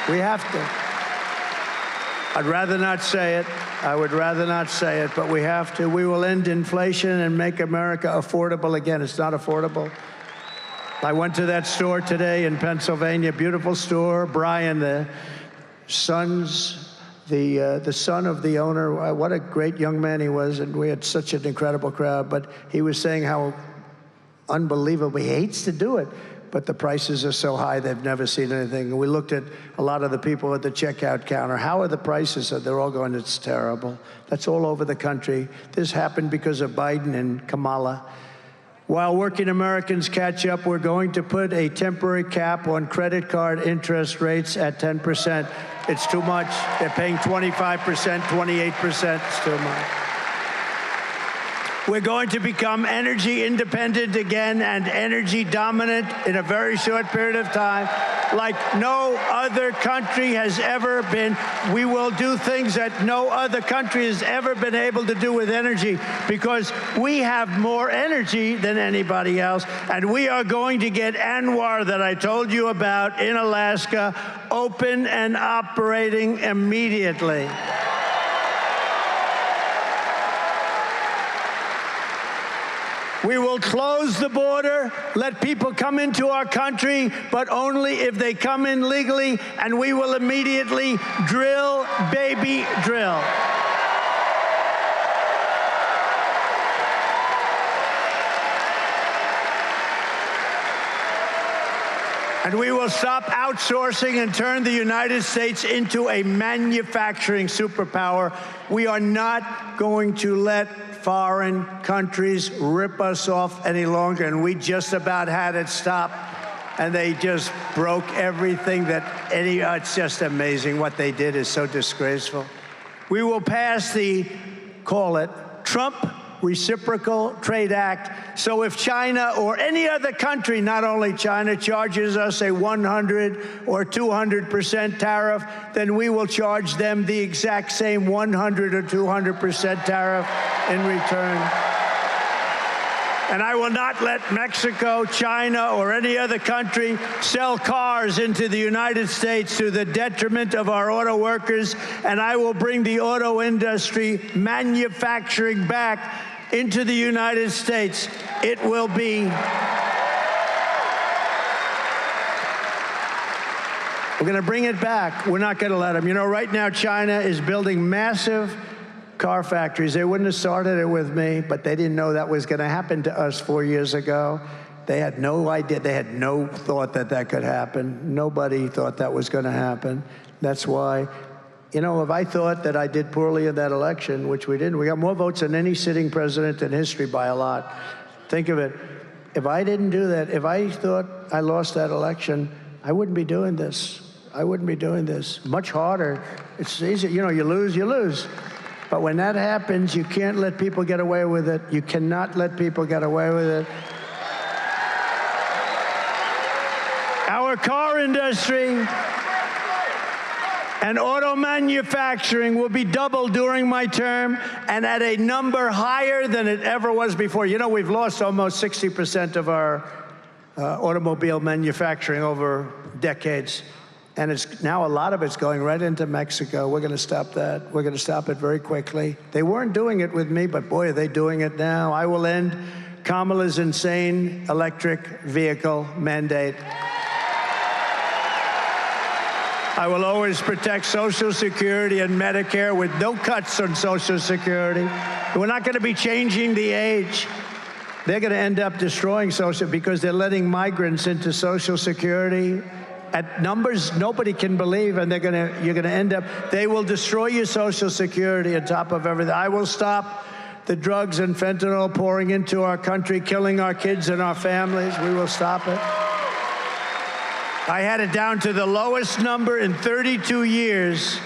to. We have to. I'd rather not say it. I would rather not say it, but we have to. We will end inflation and make America affordable again. It's not affordable. I went to that store today in Pennsylvania, beautiful store. Brian, the son of the owner, what a great young man he was, and we had such an incredible crowd. But he was saying how unbelievable, he hates to do it, but the prices are so high, they've never seen anything. And we looked at a lot of the people at the checkout counter. How are the prices? They're all going, it's terrible. That's all over the country. This happened because of Biden and Kamala. While working Americans catch up, we're going to put a temporary cap on credit card interest rates at 10%. It's too much. They're paying 25%, 28%. It's too much. We're going to become energy independent again and energy dominant in a very short period of time. like no other country has ever been. We will do things that no other country has ever been able to do with energy because we have more energy than anybody else. And we are going to get ANWR that I told you about in Alaska open and operating immediately. We will close the border, let people come into our country, but only if they come in legally, and we will immediately drill, baby, drill. And we will stop outsourcing and turn the United States into a manufacturing superpower. We are not going to let foreign countries rip us off any longer, and we just about had it stop, and they just broke everything that it's just amazing. What they did is so disgraceful. We will pass call it Trump Reciprocal Trade Act. So if China or any other country, not only China, charges us a 100 or 200% tariff, then we will charge them the exact same 100 or 200% tariff in return. And I will not let Mexico, China, or any other country sell cars into the United States to the detriment of our auto workers. And I will bring the auto industry manufacturing back into the United States. It will be. We're going to bring it back. We're not going to let them. You know, right now, China is building massive car factories. They wouldn't have started it with me, but they didn't know that was going to happen to us 4 years ago. They had no idea. They had no thought that that could happen. Nobody thought that was going to happen. That's why, you know, if I thought that I did poorly in that election, which we didn't, we got more votes than any sitting president in history by a lot. Think of it. If I didn't do that, if I thought I lost that election, I wouldn't be doing this. I wouldn't be doing this. Much harder. It's easy. You know, you lose, you lose. But when that happens, you can't let people get away with it. You cannot let people get away with it. Our car industry and auto manufacturing will be doubled during my term and at a number higher than it ever was before. You know, we've lost almost 60% of our automobile manufacturing over decades. And it's now a lot of it's going right into Mexico. We're going to stop that. We're going to stop it very quickly. They weren't doing it with me, but boy, are they doing it now. I will end Kamala's insane electric vehicle mandate. I will always protect Social Security and Medicare with no cuts on Social Security. We're not going to be changing the age. They're going to end up destroying Social because they're letting migrants into Social Security at numbers nobody can believe, and you're going to end up, they will destroy your Social Security on top of everything. I will stop the drugs and fentanyl pouring into our country, killing our kids and our families. We will stop it. I had it down to the lowest number in 32 years,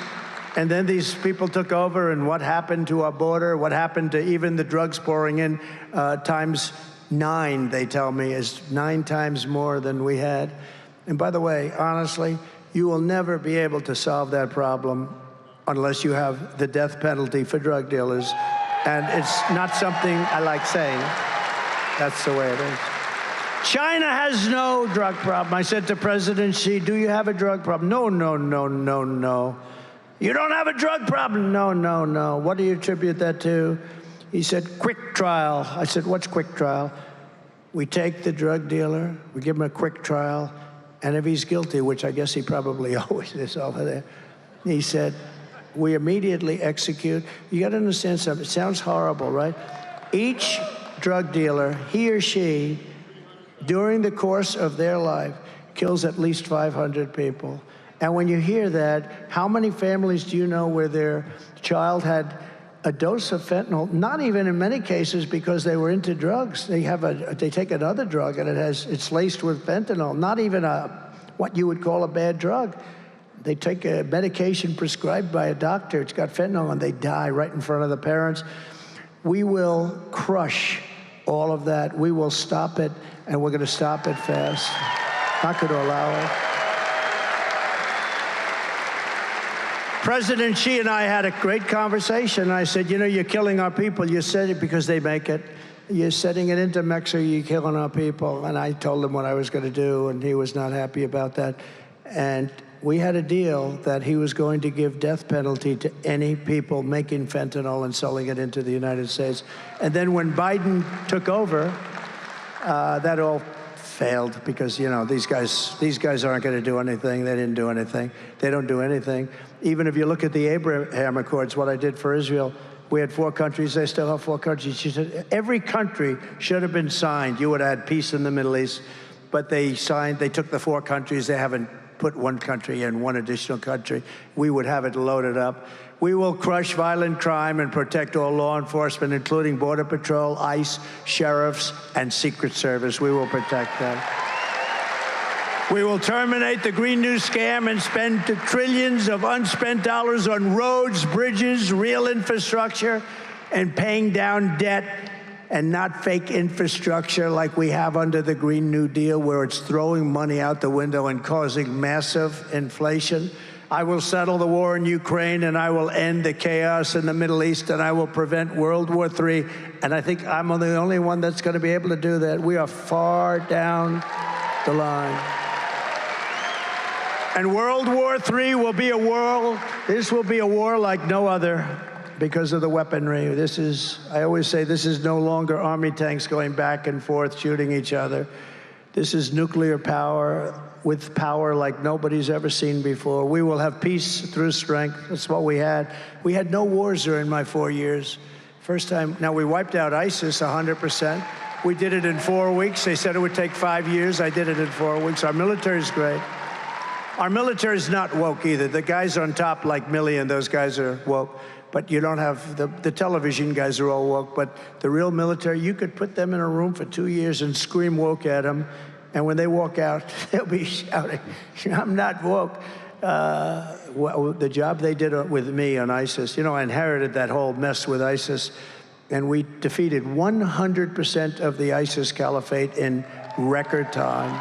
and then these people took over, and what happened to our border, what happened to even the drugs pouring in, times 9, they tell me, is 9 times more than we had. And by the way, honestly, you will never be able to solve that problem unless you have the death penalty for drug dealers. And it's not something I like saying. That's the way it is. China has no drug problem. I said to President Xi, do you have a drug problem? No, no, no, no, no. You don't have a drug problem? No, no, no. What do you attribute that to? He said, quick trial. I said, what's quick trial? We take the drug dealer, we give him a quick trial, and if he's guilty, which I guess he probably always is over there, he said, we immediately execute. You got to understand something. It sounds horrible, right? Each drug dealer, he or she, during the course of their life, kills at least 500 people. And when you hear that, how many families do you know where their child had a dose of fentanyl, not even in many cases because they were into drugs. They take another drug and it's laced with fentanyl, not even what you would call a bad drug. They take a medication prescribed by a doctor, it's got fentanyl, and they die right in front of the parents. We will crush all of that. We will stop it, and we're going to stop it fast. Not going to allow it. President Xi and I had a great conversation. I said, you know, you're killing our people. You said it because they make it. You're sending it into Mexico, you're killing our people. And I told him what I was going to do, and he was not happy about that. And we had a deal that he was going to give death penalty to any people making fentanyl and selling it into the United States. And then when Biden took over, that all failed because, you know, these guys aren't going to do anything. They didn't do anything. They don't do anything. Even if you look at the Abraham Accords, what I did for Israel, we had 4 countries. They still have 4 countries. She said every country should have been signed. You would have had peace in the Middle East. But they signed. They took the 4 countries. They haven't put 1 country in, 1 additional country. We would have it loaded up. We will crush violent crime and protect all law enforcement, including Border Patrol, ICE, sheriffs, and Secret Service. We will protect them. We will terminate the Green New Scam and spend trillions of unspent dollars on roads, bridges, real infrastructure, and paying down debt, and not fake infrastructure like we have under the Green New Deal, where it's throwing money out the window and causing massive inflation. I will settle the war in Ukraine, and I will end the chaos in the Middle East, and I will prevent World War III. And I think I'm the only one that's going to be able to do that. We are far down the line. And World War III will be a war, this will be a war like no other because of the weaponry. This is, I always say, this is no longer army tanks going back and forth shooting each other. This is nuclear power with power like nobody's ever seen before. We will have peace through strength. That's what we had. We had no wars during my 4 years. First time, now we wiped out ISIS 100%. We did it in 4 weeks. They said it would take 5 years. I did it in 4 weeks. Our military's great. Our military's not woke either. The guys on top, like Milley and those guys, are woke. But you don't have, the television guys are all woke. But the real military, you could put them in a room for 2 years and scream woke at them. And when they walk out, they'll be shouting, I'm not woke. The job they did with me on ISIS, you know, I inherited that whole mess with ISIS. And we defeated 100% of the ISIS caliphate in record time.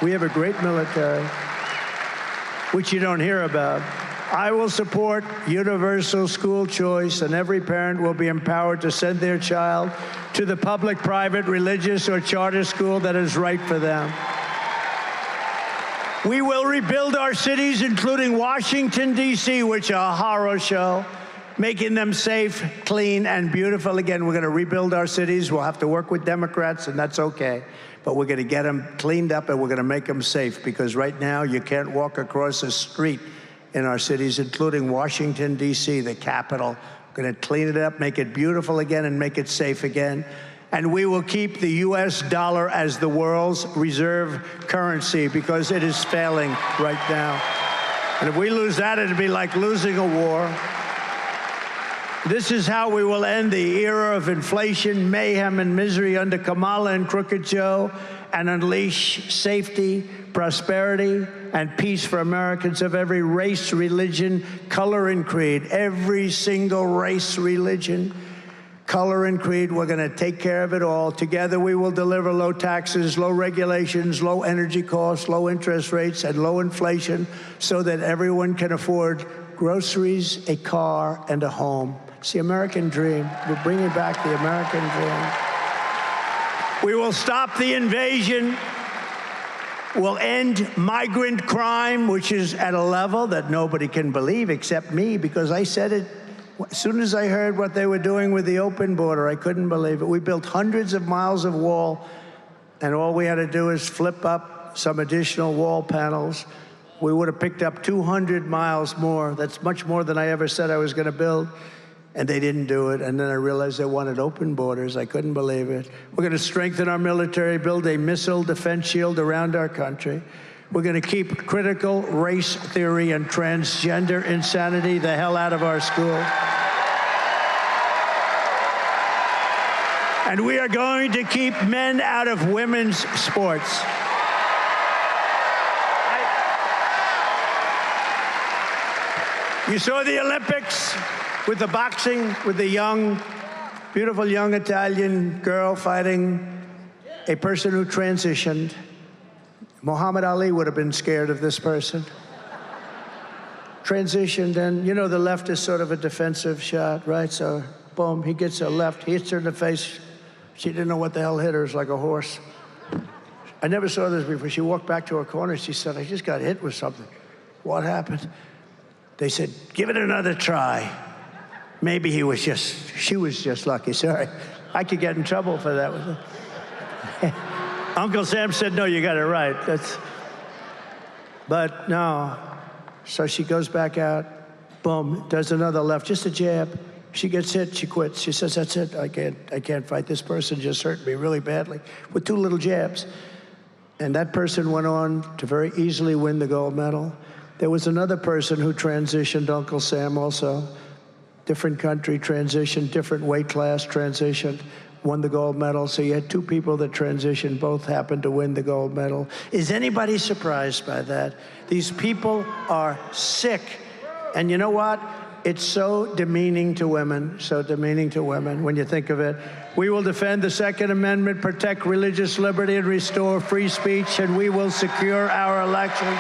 We have a great military, which you don't hear about. I will support universal school choice, and every parent will be empowered to send their child to the public, private, religious, or charter school that is right for them. We will rebuild our cities, including Washington, D.C., which are a horror show, making them safe, clean, and beautiful. Again, we're going to rebuild our cities. We'll have to work with Democrats, and that's okay. But we're going to get them cleaned up, and we're going to make them safe, because right now you can't walk across a street in our cities, including Washington, D.C., the capital. We're going to clean it up, make it beautiful again, and make it safe again. And we will keep the U.S. dollar as the world's reserve currency, because it is failing right now. And if we lose that, it'd be like losing a war. This is how we will end the era of inflation, mayhem, and misery under Kamala and Crooked Joe, and unleash safety, prosperity, and peace for Americans of every race, religion, color, and creed. Every single race, religion, color, and creed. We're going to take care of it all. Together, we will deliver low taxes, low regulations, low energy costs, low interest rates, and low inflation, so that everyone can afford groceries, a car, and a home. It's the American dream. We're bringing back the American dream. We will stop the invasion. We'll end migrant crime, which is at a level that nobody can believe except me, because I said it as soon as I heard what they were doing with the open border. I couldn't believe it. We built hundreds of miles of wall, and all we had to do is flip up some additional wall panels. We would have picked up 200 miles more. That's much more than I ever said I was going to build. And they didn't do it. And then I realized they wanted open borders. I couldn't believe it. We're going to strengthen our military, build a missile defense shield around our country. We're going to keep critical race theory and transgender insanity the hell out of our school. And we are going to keep men out of women's sports. You saw the Olympics with the boxing, with the young, beautiful young Italian girl fighting a person who transitioned. Muhammad Ali would have been scared of this person. transitioned, and you know the left is sort of a defensive shot, right? So, boom, he gets a left, he hits her in the face. She didn't know what the hell hit her. It's like a horse. I never saw this before. She walked back to her corner. She said, I just got hit with something. What happened? They said, give it another try. Maybe she was just lucky. Sorry. I could get in trouble for that. Uncle Sam said, no, you got it right. But no. So she goes back out, boom, does another left, just a jab. She gets hit, she quits. She says, that's it, I can't fight. This person just hurt me really badly with 2 little jabs. And that person went on to very easily win the gold medal. There was another person who transitioned, Uncle Sam also. Different country, transitioned, different weight class, transitioned, won the gold medal. So you had 2 people that transitioned, both happened to win the gold medal. Is anybody surprised by that? These people are sick. And you know what? It's so demeaning to women, so demeaning to women when you think of it. We will defend the Second Amendment, protect religious liberty, and restore free speech, and we will secure our elections.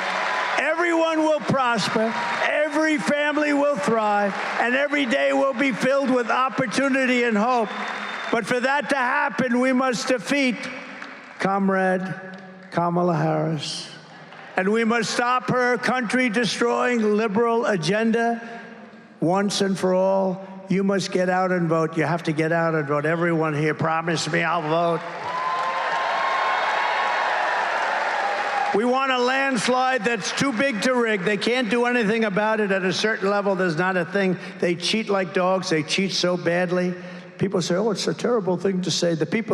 Everyone will prosper, every family will thrive, and every day will be filled with opportunity and hope. But for that to happen, we must defeat Comrade Kamala Harris. And we must stop her country-destroying liberal agenda once and for all. You must get out and vote. You have to get out and vote. Everyone here, promise me I'll vote. We want a landslide that's too big to rig. They can't do anything about it. At a certain level, there's not a thing. They cheat like dogs. They cheat so badly. People say, oh, it's a terrible thing to say. The people